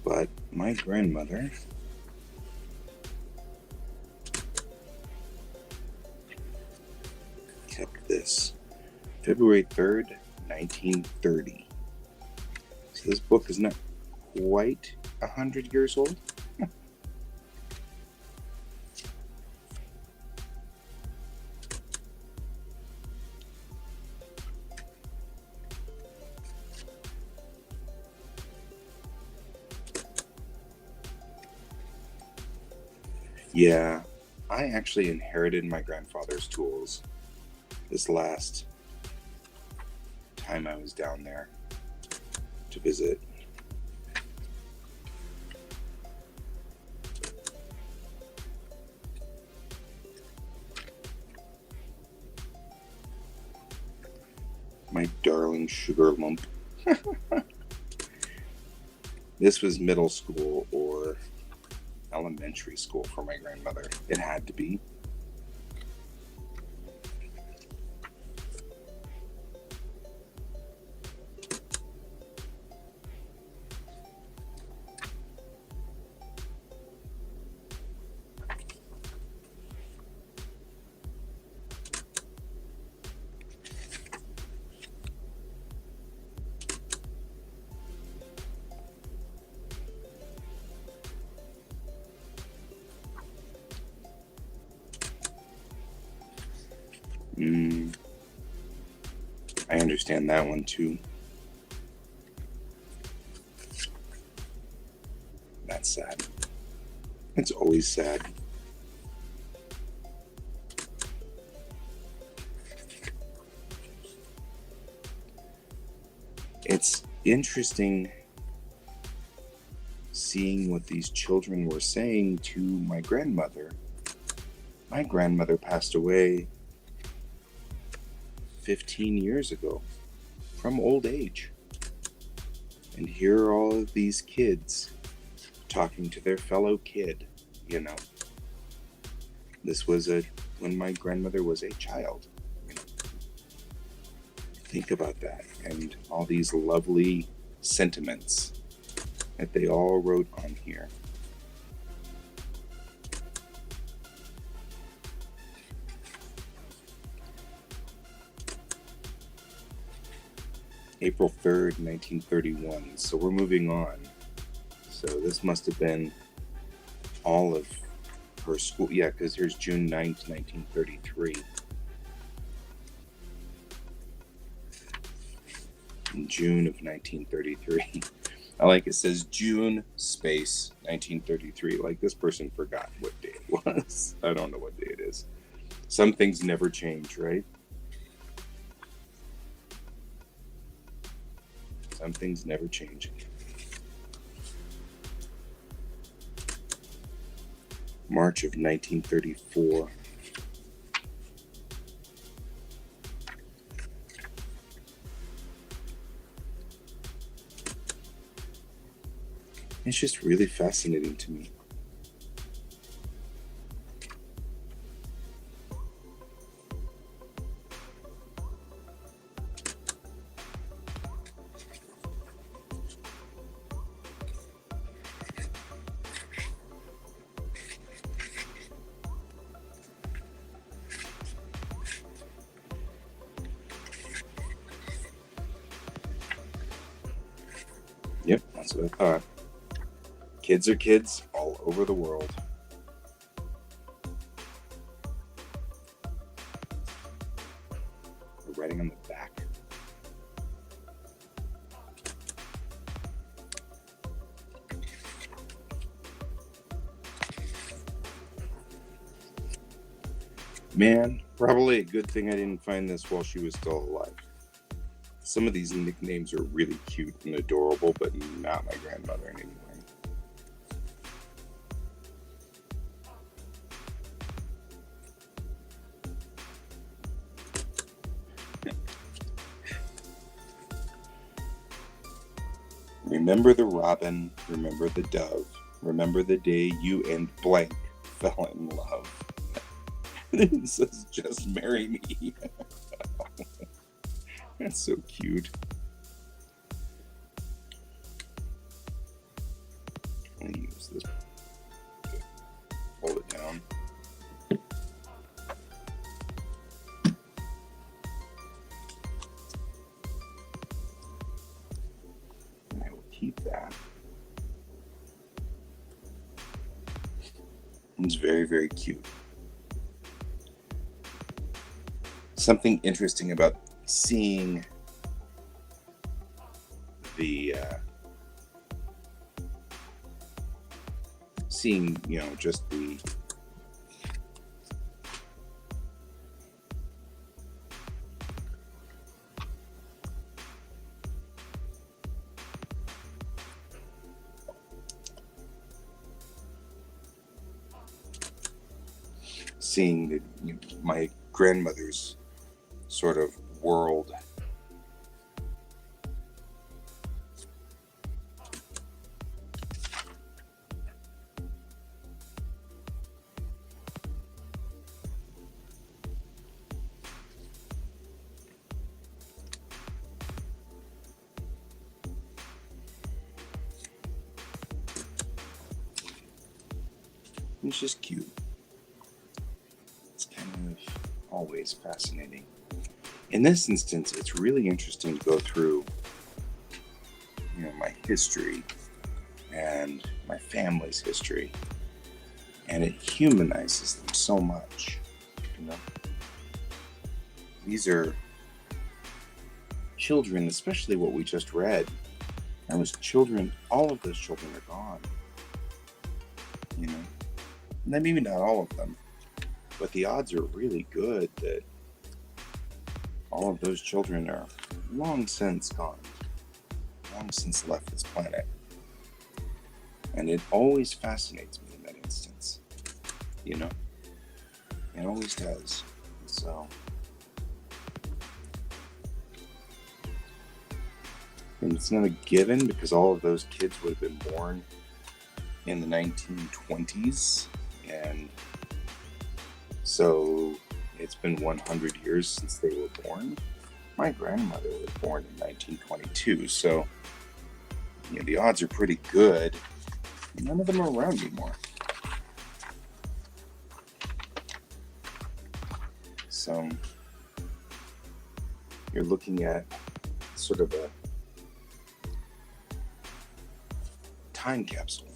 But my grandmother kept this February 3rd, 1930. So this book is not quite 100 years old. Yeah, I actually inherited my grandfather's tools this last time I was down there to visit. My darling sugar lump. This was middle school or elementary school for my grandmother. It had to be. I understand that one too. That's sad. It's always sad. It's interesting seeing what these children were saying to my grandmother. My grandmother passed away 15 years ago from old age. And here are all of these kids talking to their fellow kid, you know. This was when my grandmother was a child. You know. Think about that, and all these lovely sentiments that they all wrote on here. April 3rd, 1931. So we're moving on So this must have been all of her school. Yeah, because here's June 9th, 1933. In June of 1933. I like it says June space 1933. Like this person forgot what day it was. I don't know what day it is. Some things never change, right? Some things never change. March of 1934. It's just really fascinating to me. Yep, that's what I thought. Kids are kids all over the world. The writing on the back. Man, probably a good thing I didn't find this while she was still alive. Some of these nicknames are really cute and adorable, but not my grandmother in any way. Remember the robin, remember the dove, remember the day you and blank fell in love. It says, just marry me. That's so cute. I'm gonna use this to hold it down. And I will keep that. It's very, very cute. Something interesting about seeing the just the my grandmother's sort of world. It's just cute. It's kind of always fascinating. In this instance, it's really interesting to go through, my history and my family's history, and it humanizes them so much. These are children, especially what we just read. All of those children are gone. Maybe not all of them, but the odds are really good that all of those children are long since gone, long since left this planet. And it always fascinates me in that instance. It always does. So, and it's not a given because all of those kids would have been born in the 1920s. And so it's been 100 years since they were born. My grandmother was born in 1922, so the odds are pretty good. None of them are around anymore. So you're looking at sort of a time capsule,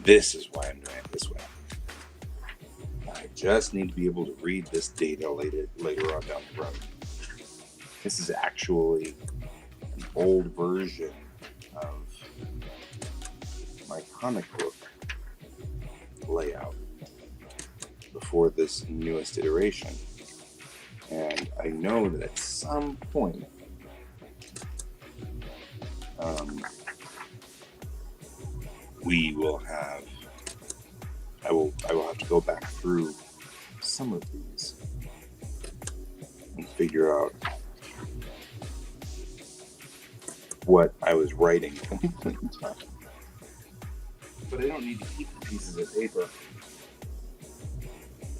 This is why I'm doing it this way. I just need to be able to read this data later on down the road. This is actually an old version of my comic book layout before this newest iteration. And I know that at some point, I will have to go back through some of these and figure out what I was writing at the point in time. But I don't need to keep the pieces of paper.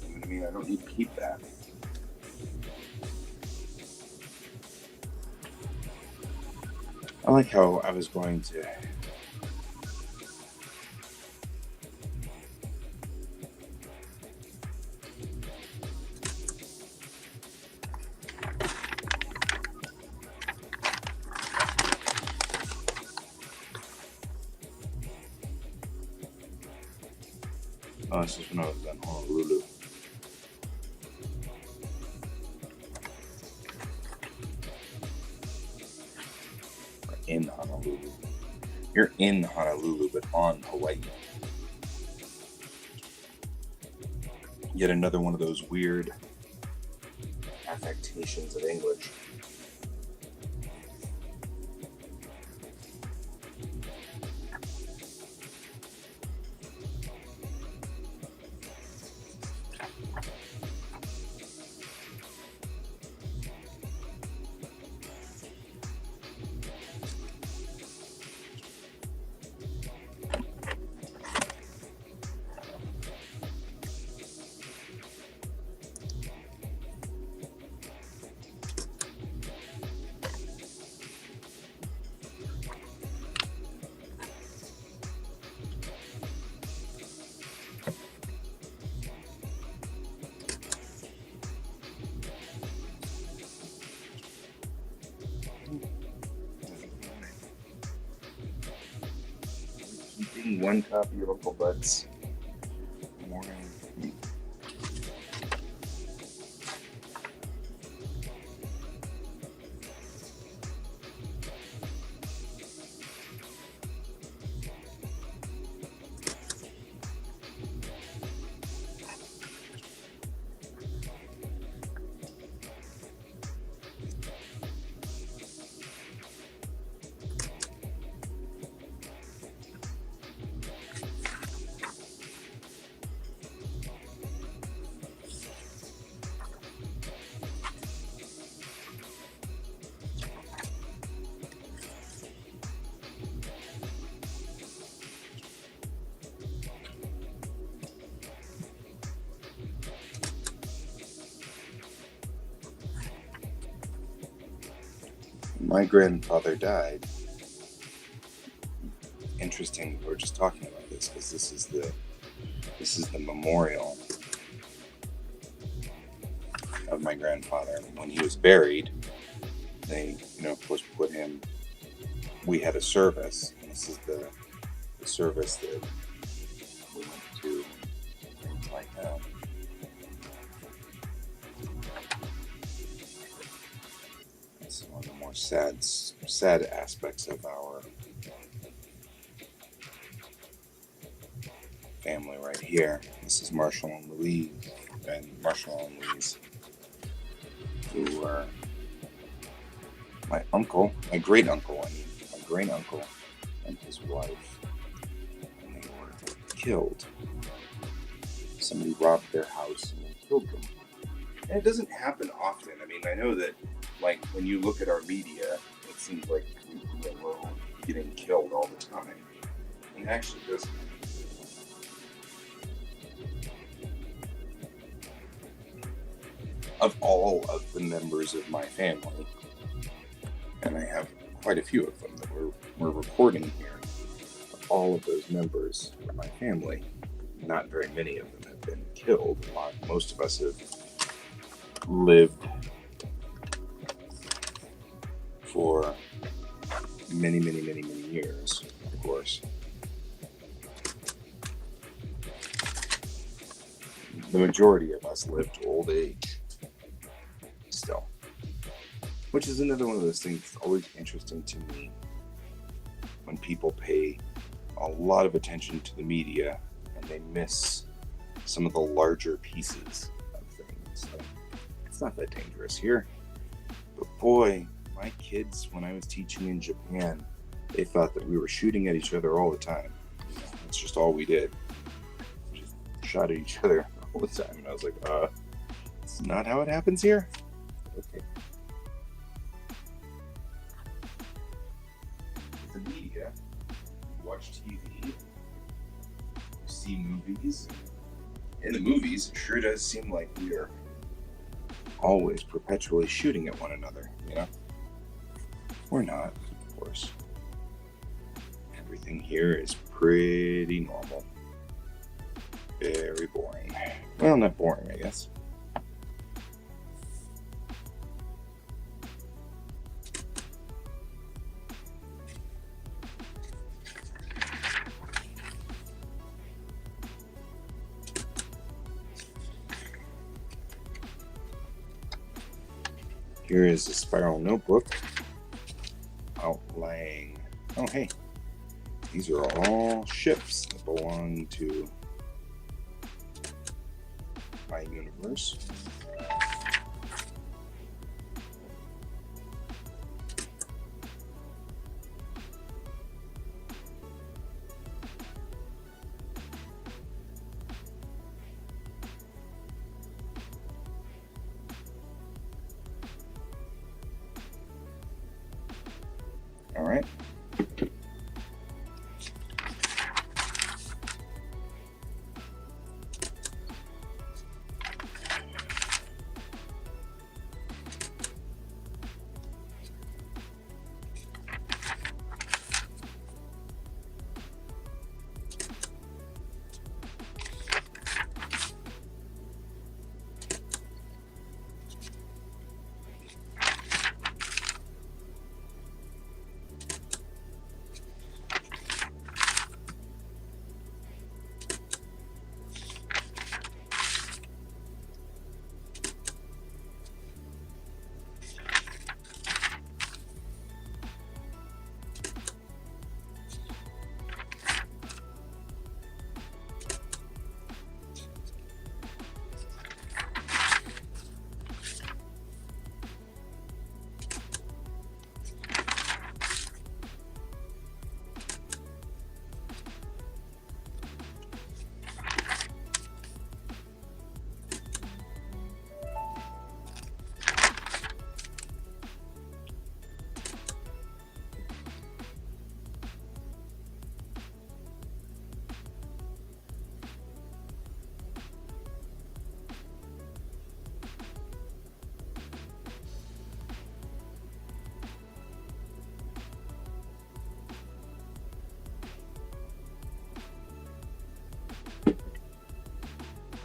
You know what I mean? I don't need to keep that. I like how I was going to this is when I was in Honolulu. Or in Honolulu. You're in Honolulu, but on Hawaii. Yet another one of those weird affectations of English. Keeping one copy of Uncle Bud's morning. My grandfather died. Interesting, we're just talking about this because this is the memorial of my grandfather. When he was buried, they, of course, put him. We had a service, and this is the service that we went to. Things like that. sad aspects of our family right here. This is Marshall and Louise, who are my great uncle, my great uncle and his wife, and they were killed. Somebody robbed their house and they killed them. And it doesn't happen often. I mean, I know that, like, when you look at our media, it seems like we're all getting killed all the time. And actually, doesn't. Of all of the members of my family, and I have quite a few of them that we're recording here, of all of those members of my family, not very many of them have been killed. Most of us have lived for many years, of course. The majority of us live to old age still, which is another one of those things that's always interesting to me when people pay a lot of attention to the media and they miss some of the larger pieces of things. Like, it's not that dangerous here. But boy, my kids, when I was teaching in Japan, they thought that we were shooting at each other all the time. That's just all we did. We just shot at each other all the time. And I was like, it's not how it happens here? Okay. The media, you watch TV, you see movies. In the movies, it sure does seem like we are always perpetually shooting at one another, you know? We're not, of course. Everything here is pretty normal. Very boring. Well, not boring, I guess. Here is a spiral notebook outlaying. Oh, hey. These are all ships that belong to my universe. All right.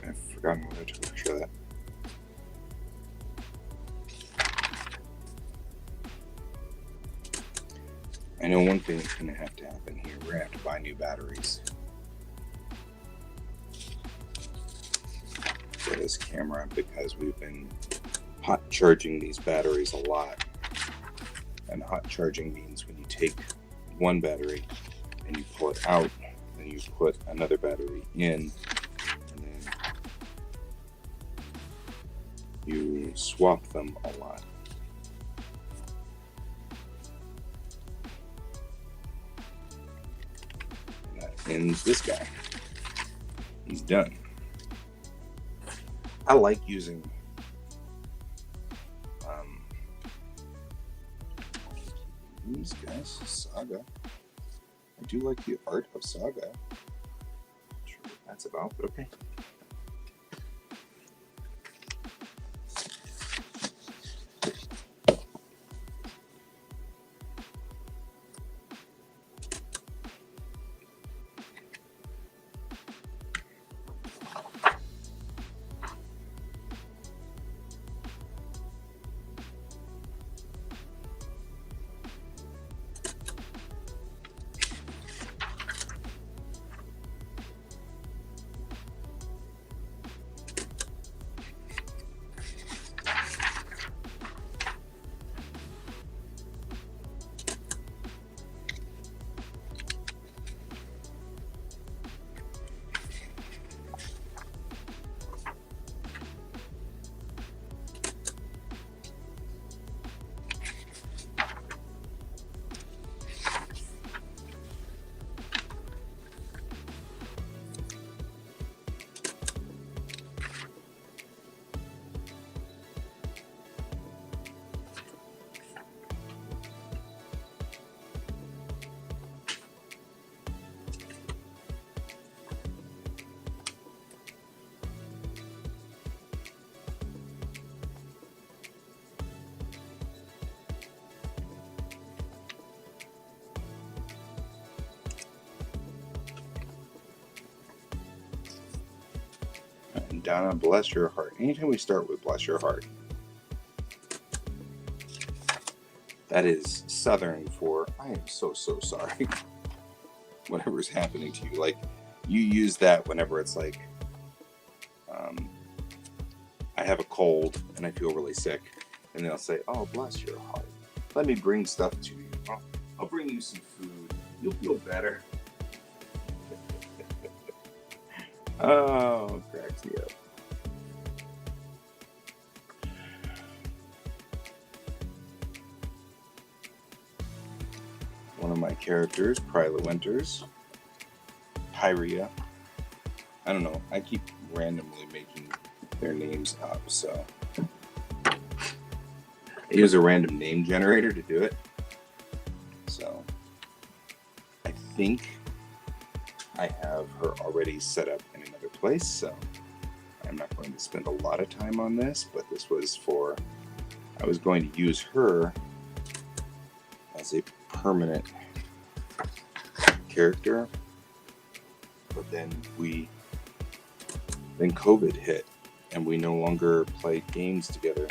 I've forgotten whether to picture that. I know one thing that's going to have to happen here. We're going to have to buy new batteries for this camera because we've been hot charging these batteries a lot. And hot charging means when you take one battery and you pull it out, and you put another battery in, and then you swap them a lot. And that ends this guy. He's done. I like using these guys. Saga. I do like the art of Saga. Not sure what that's about, but okay. And down on Bless Your Heart. Anytime we start with Bless Your Heart, that is Southern for I am so sorry. Whatever's happening to you. Like, you use that whenever it's like, I have a cold and I feel really sick. And they'll say, oh, bless your heart. Let me bring stuff to you. I'll bring you some food. You'll feel better. Oh, cracks me up. One of my characters, Pryla Winters, Pyria. I don't know. I keep randomly making their names up, so I use a random name generator to do it. So I think I have her already set up in another place, so I'm not going to spend a lot of time on this, but this was for, I was going to use her as a permanent character, but then COVID hit and we no longer played games together.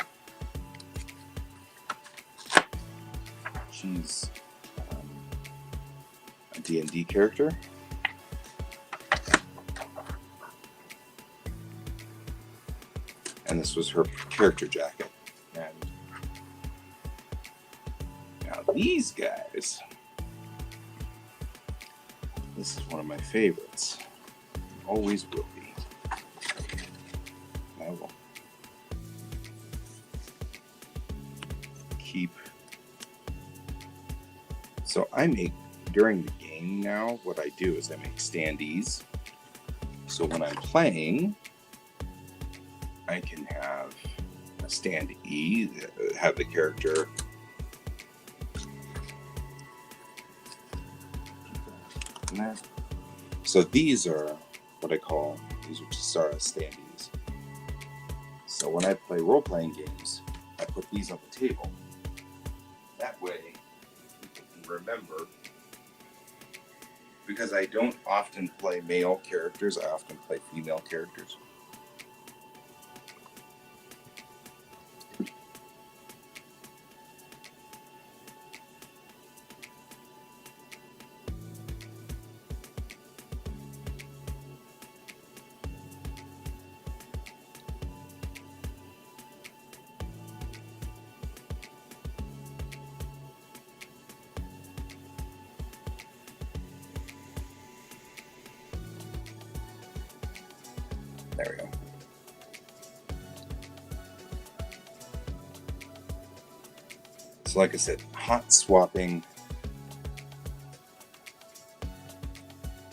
She's a D&D character. And this was her character jacket. And now these guys, this is one of my favorites. Always will be. I will keep. So I make, during the game now, what I do is I make standees. So when I'm playing, I can have a standee, have the character so these are what I call, these are Quasar standees. So when I play role-playing games, I put these on the table. That way, people can remember, because I don't often play male characters, I often play female characters. There we go. So like I said, hot swapping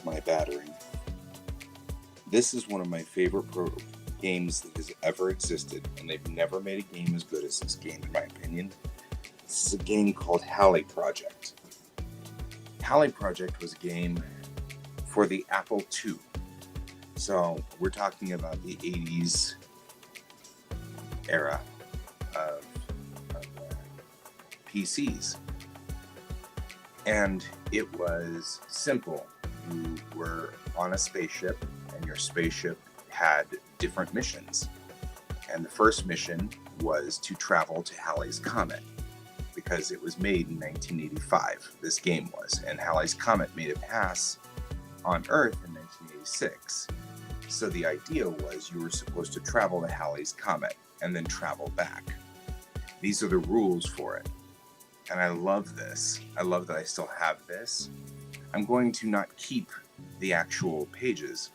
my battery. This is one of my favorite games that has ever existed, and they've never made a game as good as this game, in my opinion. This is a game called Halley Project. Halley Project was a game for the Apple II. So we're talking about the 80s era of PCs. And it was simple. You were on a spaceship, and your spaceship had different missions. And the first mission was to travel to Halley's Comet, because it was made in 1985, this game was. And Halley's Comet made a pass on Earth in 1986. So the idea was you were supposed to travel to Halley's Comet and then travel back. These are the rules for it. And I love this. I love that I still have this. I'm going to not keep the actual pages,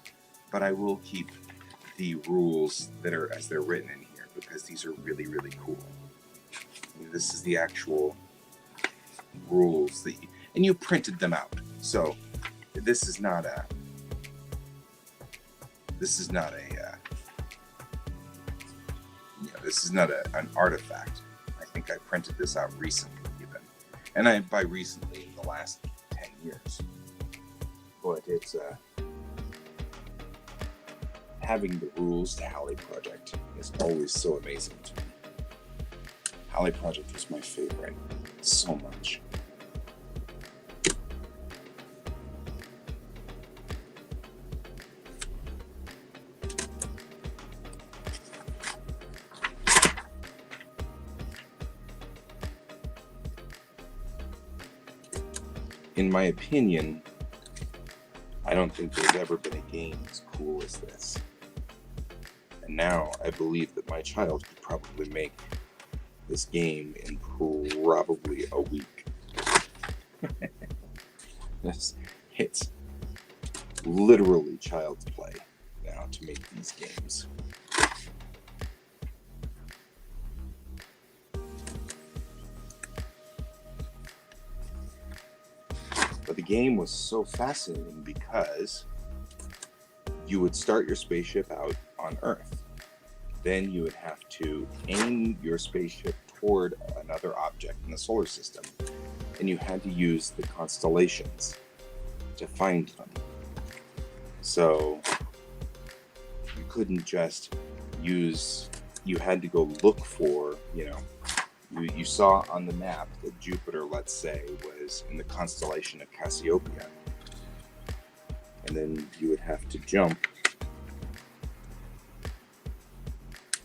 but I will keep the rules that are as they're written in here, because these are really, really cool. This is the actual rules that and you printed them out. So this is not a this is not an artifact. I think I printed this out recently even. And by recently, in the last 10 years. But it's having the rules to Halley Project is always so amazing to me. Halley Project was my favorite so much. In my opinion, I don't think there's ever been a game as cool as this. And now I believe that my child could probably make this game in probably a week. It's literally child's play now to make these games. But the game was so fascinating because you would start your spaceship out on Earth. Then you would have to aim your spaceship toward another object in the solar system. And you had to use the constellations to find them. So you couldn't just you had to go look for, you saw on the map that Jupiter, let's say, was in the constellation of Cassiopeia. And then you would have to jump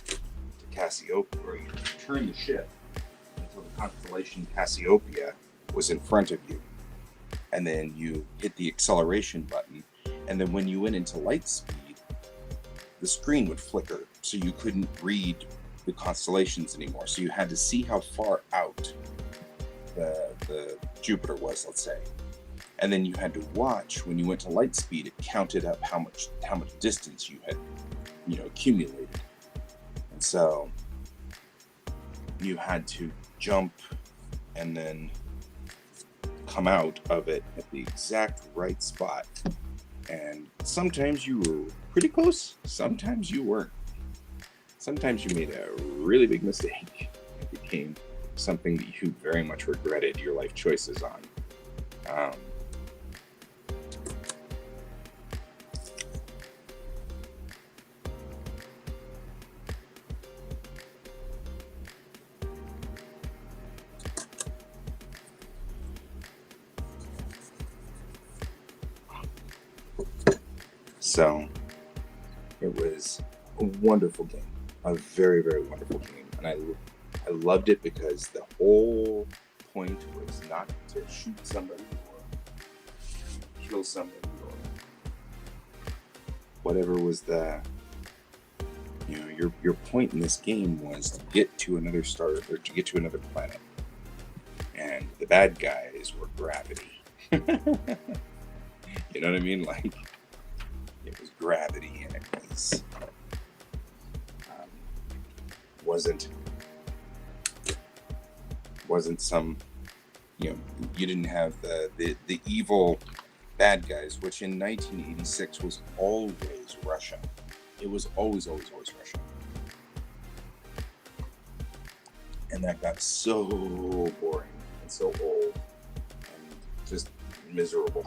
to Cassiopeia, or you turn the ship until the constellation Cassiopeia was in front of you. And then you hit the acceleration button. And then when you went into light speed, the screen would flicker, so you couldn't read the constellations anymore. So you had to see how far out the Jupiter was, let's say. And then you had to watch when you went to light speed, it counted up how much distance you had, accumulated. And so you had to jump and then come out of it at the exact right spot. And sometimes you were pretty close, sometimes you weren't. Sometimes you made a really big mistake. It became something that you very much regretted your life choices on. So it was a wonderful game. A very, very wonderful game. And I loved it because the whole point was not to shoot somebody or kill somebody or whatever was your point in this game was to get to another star or to get to another planet. And the bad guys were gravity. You know what I mean? Like, it was gravity and it was wasn't some, you didn't have the evil bad guys, which in 1986 was always Russia. It was always Russia. And that got so boring and so old and just miserable.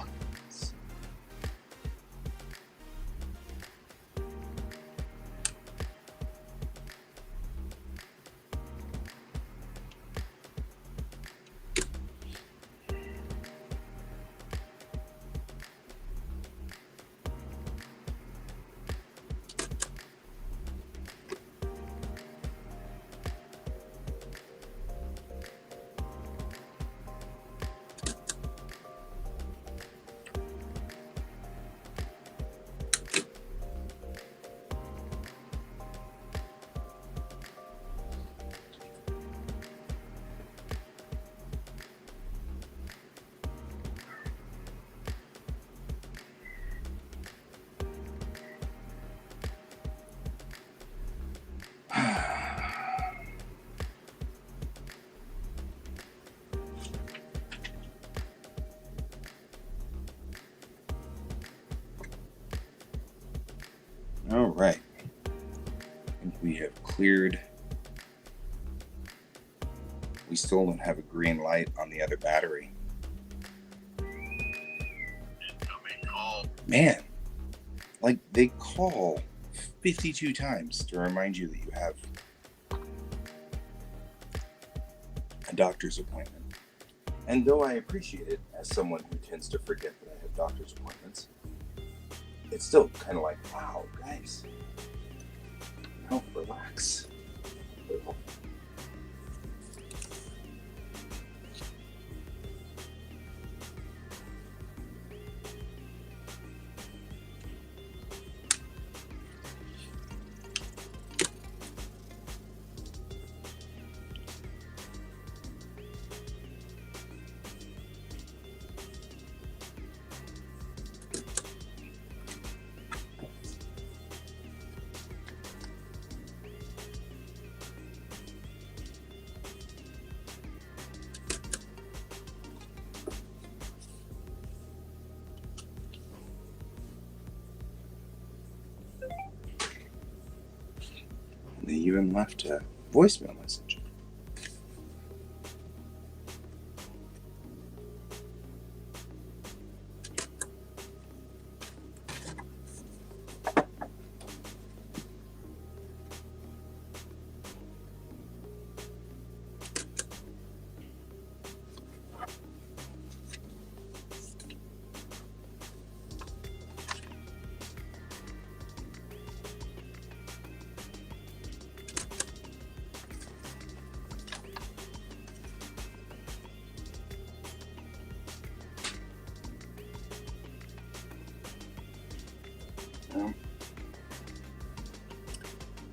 All right. I think we have cleared. We still don't have a green light on the other battery. Man, like they call 52 times to remind you that you have a doctor's appointment. And though I appreciate it as someone who tends to forget that I have doctor's appointments, it's still kind of like, wow, guys, relax. They even left a voicemail message.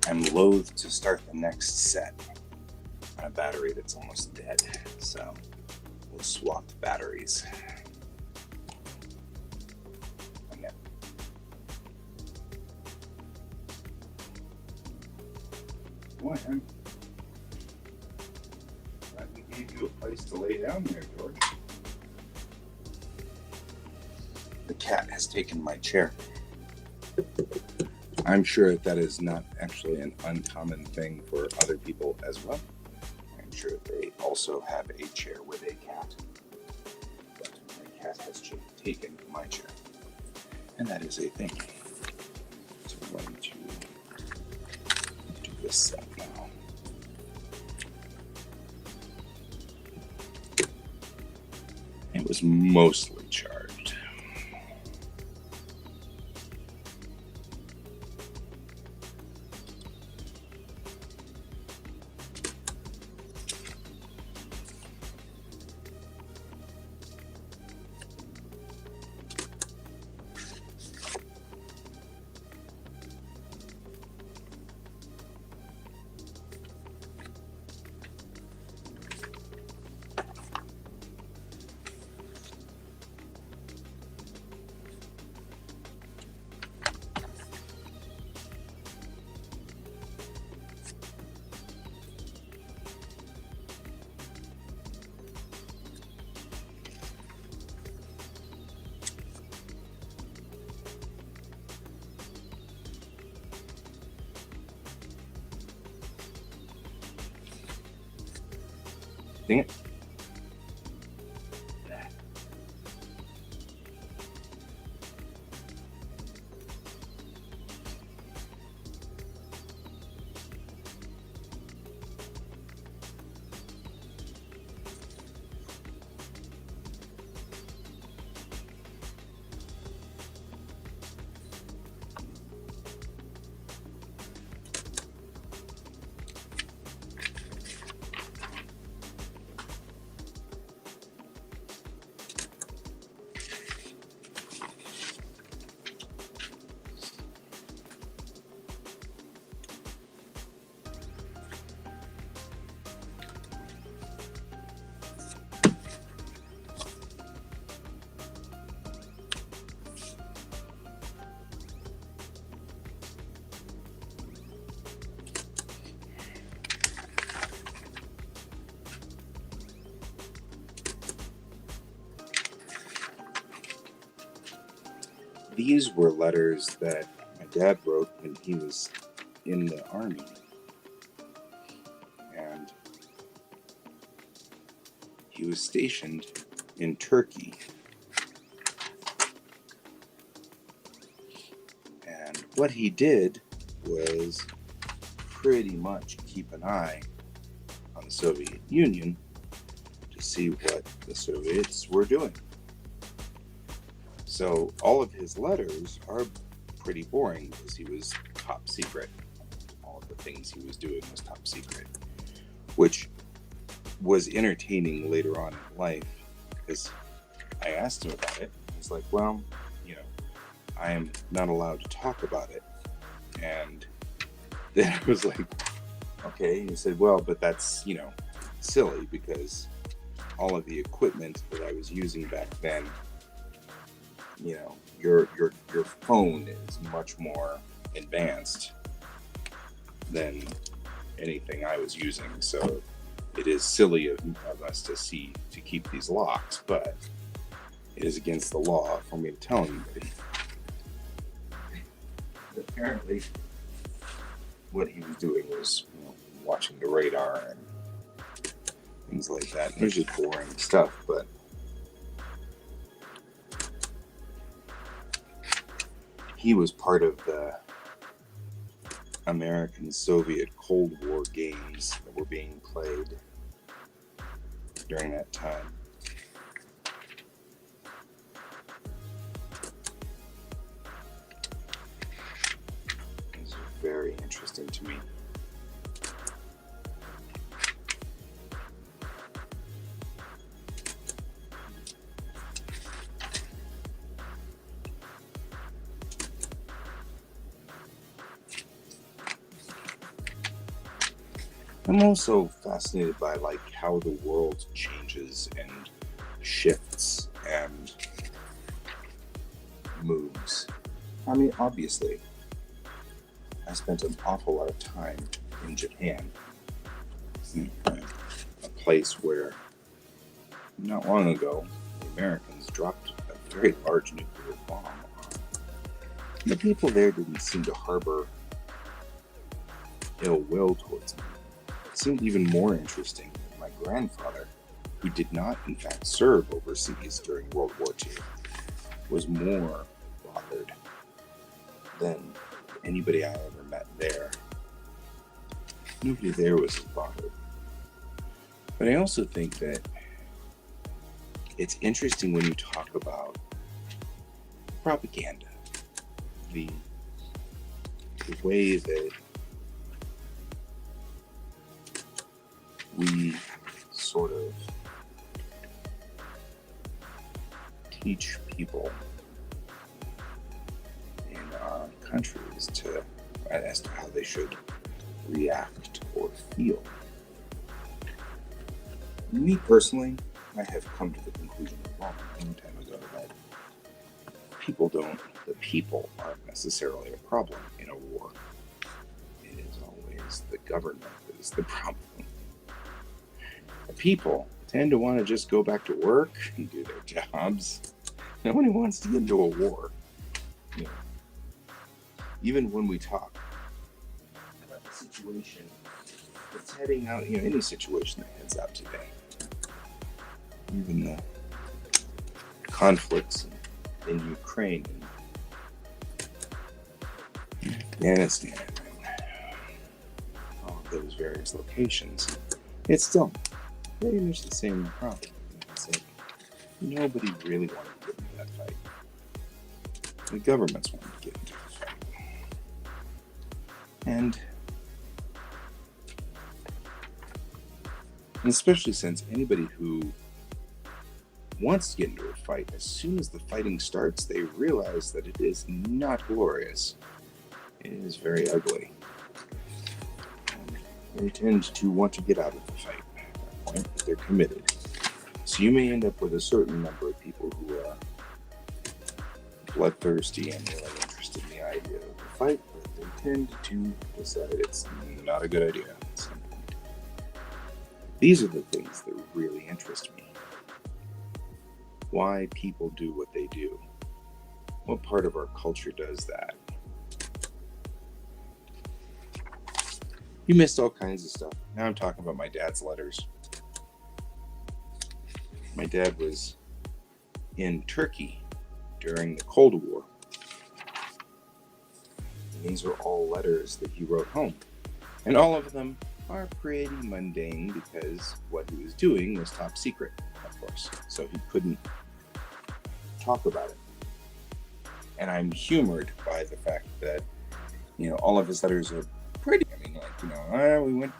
I'm loath to start the next set on a battery that's almost dead, so we'll swap the batteries. Okay. What? I'm glad we gave you a place to lay down there, George. The cat has taken my chair. I'm sure that is not actually an uncommon thing for other people as well. I'm sure they also have a chair with a cat. But my cat has taken my chair. And that is a thing. So we're going to do this set now. It was mostly charged. Dang it. These were letters that my dad wrote when he was in the army. And he was stationed in Turkey. And what he did was pretty much keep an eye on the Soviet Union to see what the Soviets were doing. So all of his letters are pretty boring because he was top secret. All of the things he was doing was top secret, which was entertaining later on in life because I asked him about it. He's like, well, I am not allowed to talk about it. And then I was like, okay. And he said, well, but that's, silly because all of the equipment that I was using back then, your phone is much more advanced than anything I was using. So it is silly of us to keep these locks, but it is against the law for me to tell anybody. Apparently, what he was doing was watching the radar and things like that. It was just boring stuff, but he was part of the American-Soviet Cold War games that were being played during that time. It was very interesting to me. I'm also fascinated by how the world changes and shifts and moves. I mean, obviously, I spent an awful lot of time in Japan, a place where not long ago the Americans dropped a very large nuclear bomb. The people there didn't seem to harbor ill will towards me. It seemed even more interesting that my grandfather, who did not in fact serve overseas during World War II, was more bothered than anybody I ever met there. Nobody there was as bothered. But I also think that it's interesting when you talk about propaganda, the way that we sort of teach people in our countries as to how they should react or feel. Me personally, I have come to the conclusion a long time ago that the people aren't necessarily a problem in a war. It is always the government that is the problem. The people tend to want to just go back to work and do their jobs. Nobody wants to get into a war. Even when we talk about the situation that's heading out, any situation that heads out today, even the conflicts in Ukraine and Afghanistan, and all of those various locations, it's still pretty much the same problem. It's like nobody really wanted to get into that fight. The governments wanted to get into the fight. And especially since anybody who wants to get into a fight, as soon as the fighting starts, they realize that it is not glorious. It is very ugly. And they tend to want to get out of the fight at that point if they're committed. So you may end up with a certain number of people who are bloodthirsty and really interested in the idea of the fight, but they tend to decide it's not a good idea at some point. These are the things that really interest me. Why people do what they do. What part of our culture does that? You missed all kinds of stuff. Now I'm talking about my dad's letters. My dad was in Turkey during the Cold War. And these are all letters that he wrote home. And all of them are pretty mundane because what he was doing was top secret, of course. So he couldn't talk about it. And I'm humored by the fact that, all of his letters are pretty. I mean, we went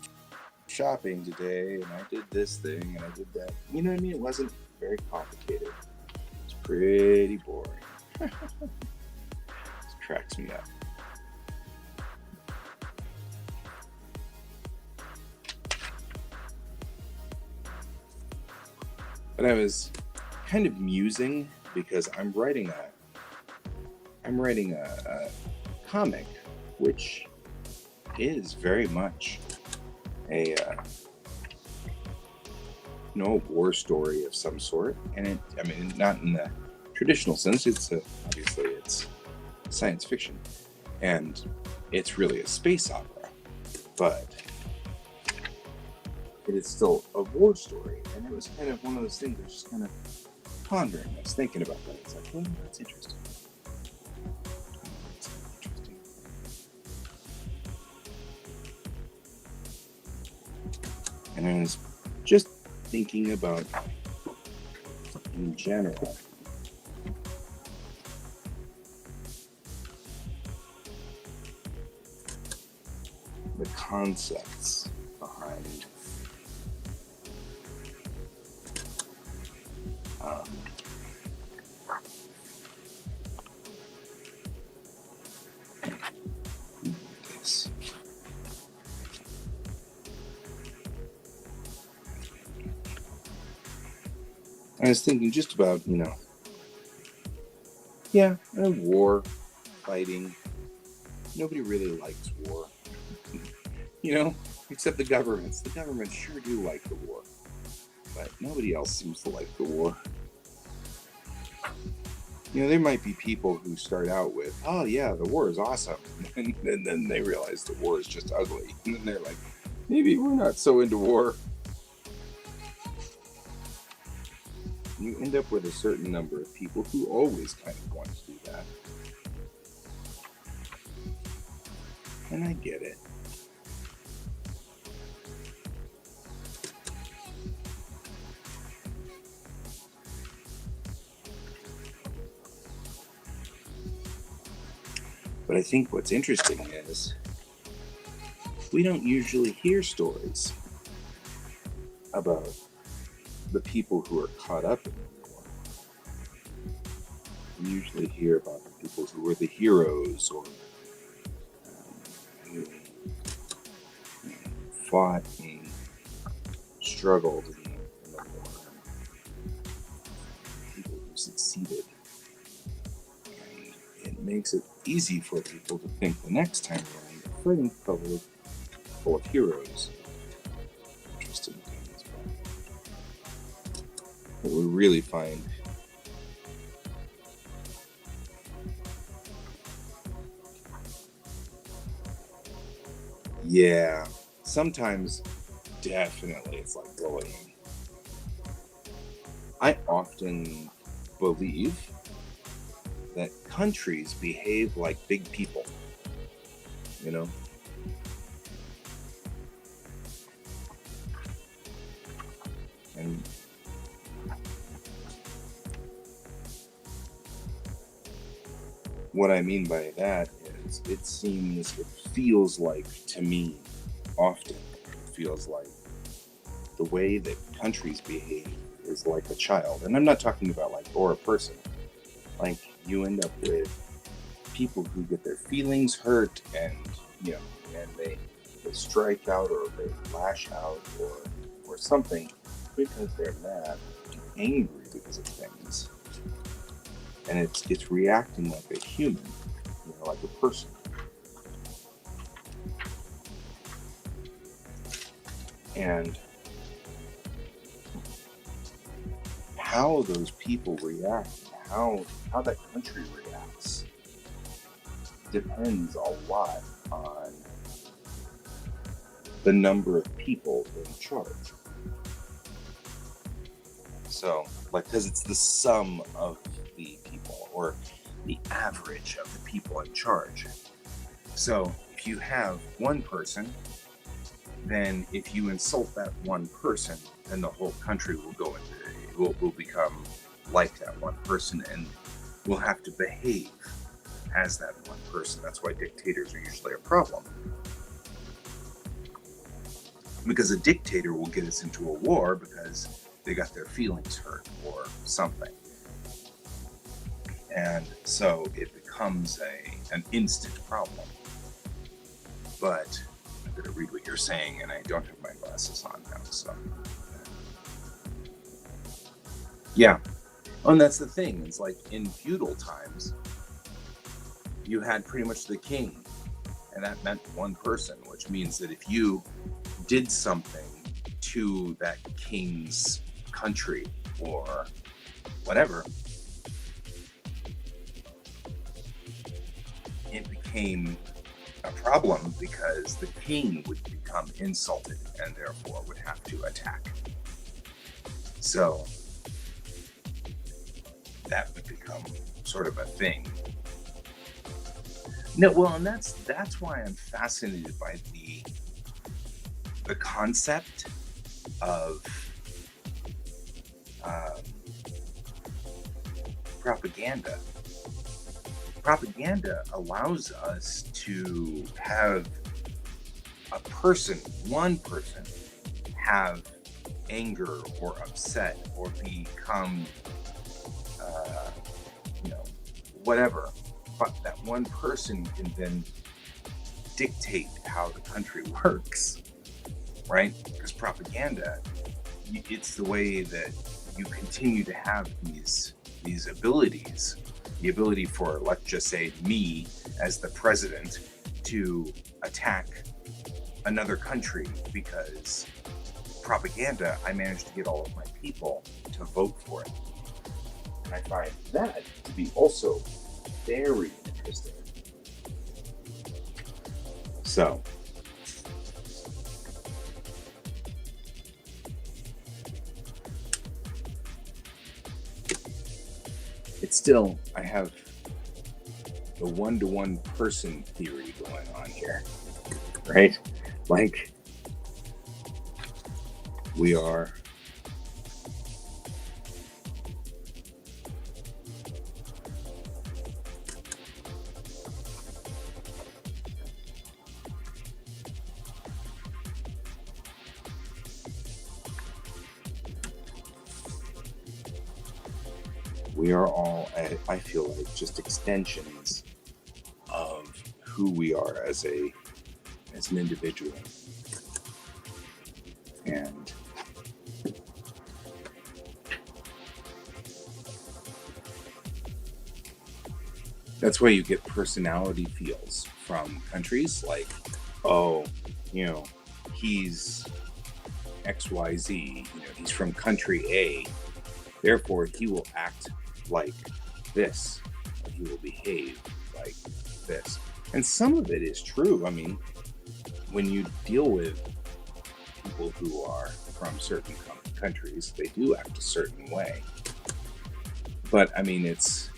shopping today and I did this thing and I did that. You know what I mean? It wasn't very complicated. It's pretty boring. This cracks me up. But I was kind of musing because I'm writing a comic which is very much a war story of some sort, and not in the traditional sense. It's obviously it's science fiction, and it's really a space opera, but it is still a war story. And it was kind of one of those things I was just kind of pondering. I was thinking about that. It's like, well, that's interesting. And I was just thinking about, in general, the concepts behind this. I was thinking just about, war, fighting. Nobody really likes war. Except the governments. The governments sure do like the war. But nobody else seems to like the war. There might be people who start out with, oh yeah, the war is awesome. And then they realize the war is just ugly. And then they're like, maybe we're not so into war. You end up with a certain number of people who always kind of want to do that. And I get it. But I think what's interesting is we don't usually hear stories about the people who are caught up in the war. We usually hear about the people who were the heroes or who fought and struggled in the war. People who succeeded. It makes it easy for people to think the next time around the fighting public full of heroes. Interesting things. What we really find sometimes definitely it's like bullying. I often believe that countries behave like big people, you know? And what I mean by that is it feels like to me, often, it feels like the way that countries behave is like a child. And I'm not talking about like, or a person. Like, you end up with people who get their feelings hurt and, you know, and they strike out or they lash out or something because they're mad, angry because of things. And it's reacting like a human, you know, like a person. And how those people react, how that country reacts, depends a lot on the number of people in charge. So, like, because it's the sum of the people or the average of the people in charge. So, if you have one person, then if you insult that one person, then the whole country will go into, will become like that one person and will have to behave as that one person. That's why dictators are usually a problem. Because a dictator will get us into a war because they got their feelings hurt or something. And so it becomes an instant problem. But I'm going to read what you're saying, and I don't have my glasses on now, so. Yeah. Oh, and that's the thing. It's like in feudal times, you had pretty much the king, and that meant one person, which means that if you did something to that king's country or whatever, it became a problem because the king would become insulted and therefore would have to attack. So that would become sort of a thing. No, well, and that's why I'm fascinated by the concept of propaganda. Propaganda allows us to have a person, one person, have anger or upset or become, whatever. But that one person can then dictate how the country works, right? Because propaganda, it's the way that you continue to have these abilities, the ability for, let's just say, me as the president to attack another country because propaganda, I managed to get all of my people to vote for it. And I find that to be also very interesting. So, it's still, I have the one-to-one person theory going on here, right? Like, we are all, I feel like, just extensions of who we are as an individual. And that's why you get personality feels from countries like, oh, he's XYZ, he's from country A, therefore he will act like this, or he will behave like this. And some of it is true. I mean, when you deal with people who are from certain countries, they do act a certain way. But I mean, it's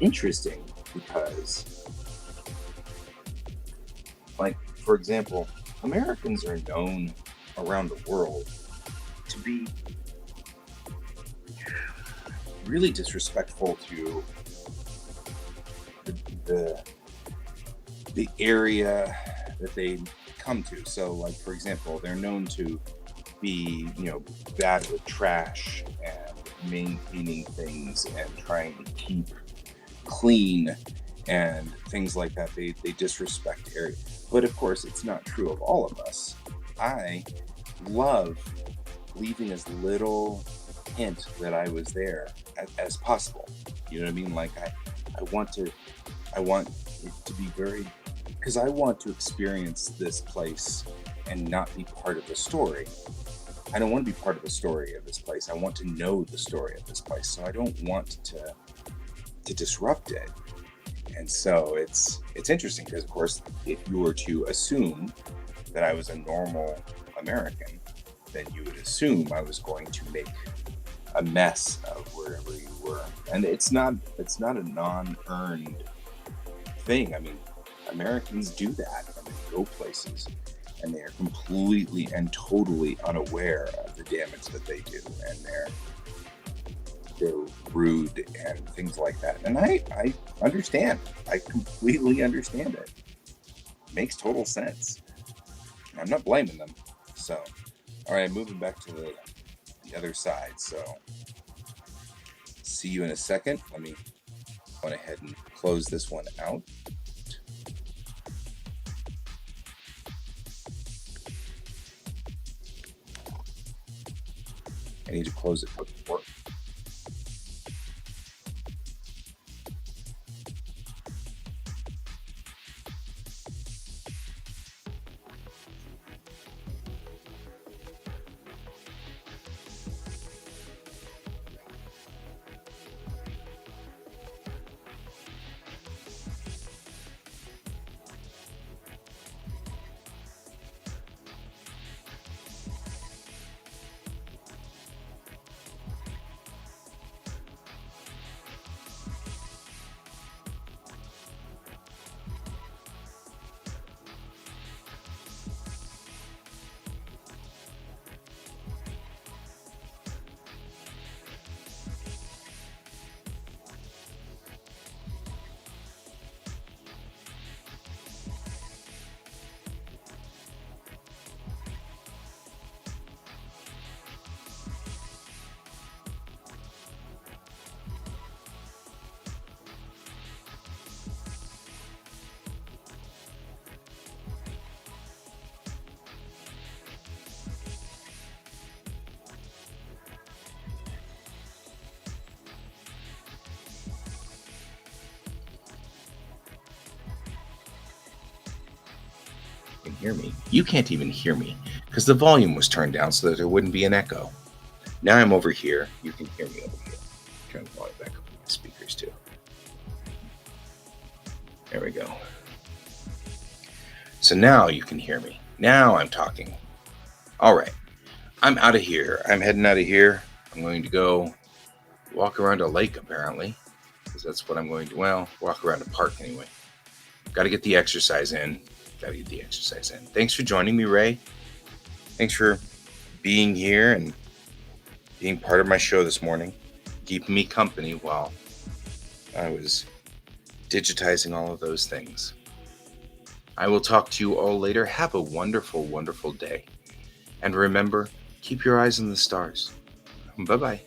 interesting because, like, for example, Americans are known around the world to be really disrespectful to the the, the area that they come to. So, like, for example, they're known to be, bad with trash and maintaining things and trying to keep clean and things like that. They disrespect area. But of course, it's not true of all of us. I love leaving as little hint that I was there as possible. You know what I mean? Like I want it to be very, because I want to experience this place and not be part of the story. I don't want to be part of the story of this place. I want to know the story of this place. So I don't want to disrupt it. And so it's interesting because, of course, if you were to assume that I was a normal American, then you would assume I was going to make a mess of wherever you were. And it's not a non-earned thing. I mean, Americans do that. I mean, go places and they are completely and totally unaware of the damage that they do, and they're rude and things like that. And I understand. I completely understand it. Makes total sense. I'm not blaming them. So, all right, moving back to the other side. So, see you in a second. Let me go ahead and close this one out. I need to close it before. Can hear me. You can't even hear me because the volume was turned down so that there wouldn't be an echo. Now I'm over here. You can hear me over here. Turn the volume back up on my speakers too. There we go. So now you can hear me. Now I'm talking. All right. I'm out of here. I'm heading out of here. I'm going to go walk around a lake, apparently, because that's what I'm going to, walk around a park anyway. Got to get the exercise in. Thanks for joining me, Ray. Thanks for being here and being part of my show this morning, keeping me company while I was digitizing all of those things. I will talk to you all later. Have a wonderful, wonderful day. And remember, keep your eyes on the stars. Bye-bye.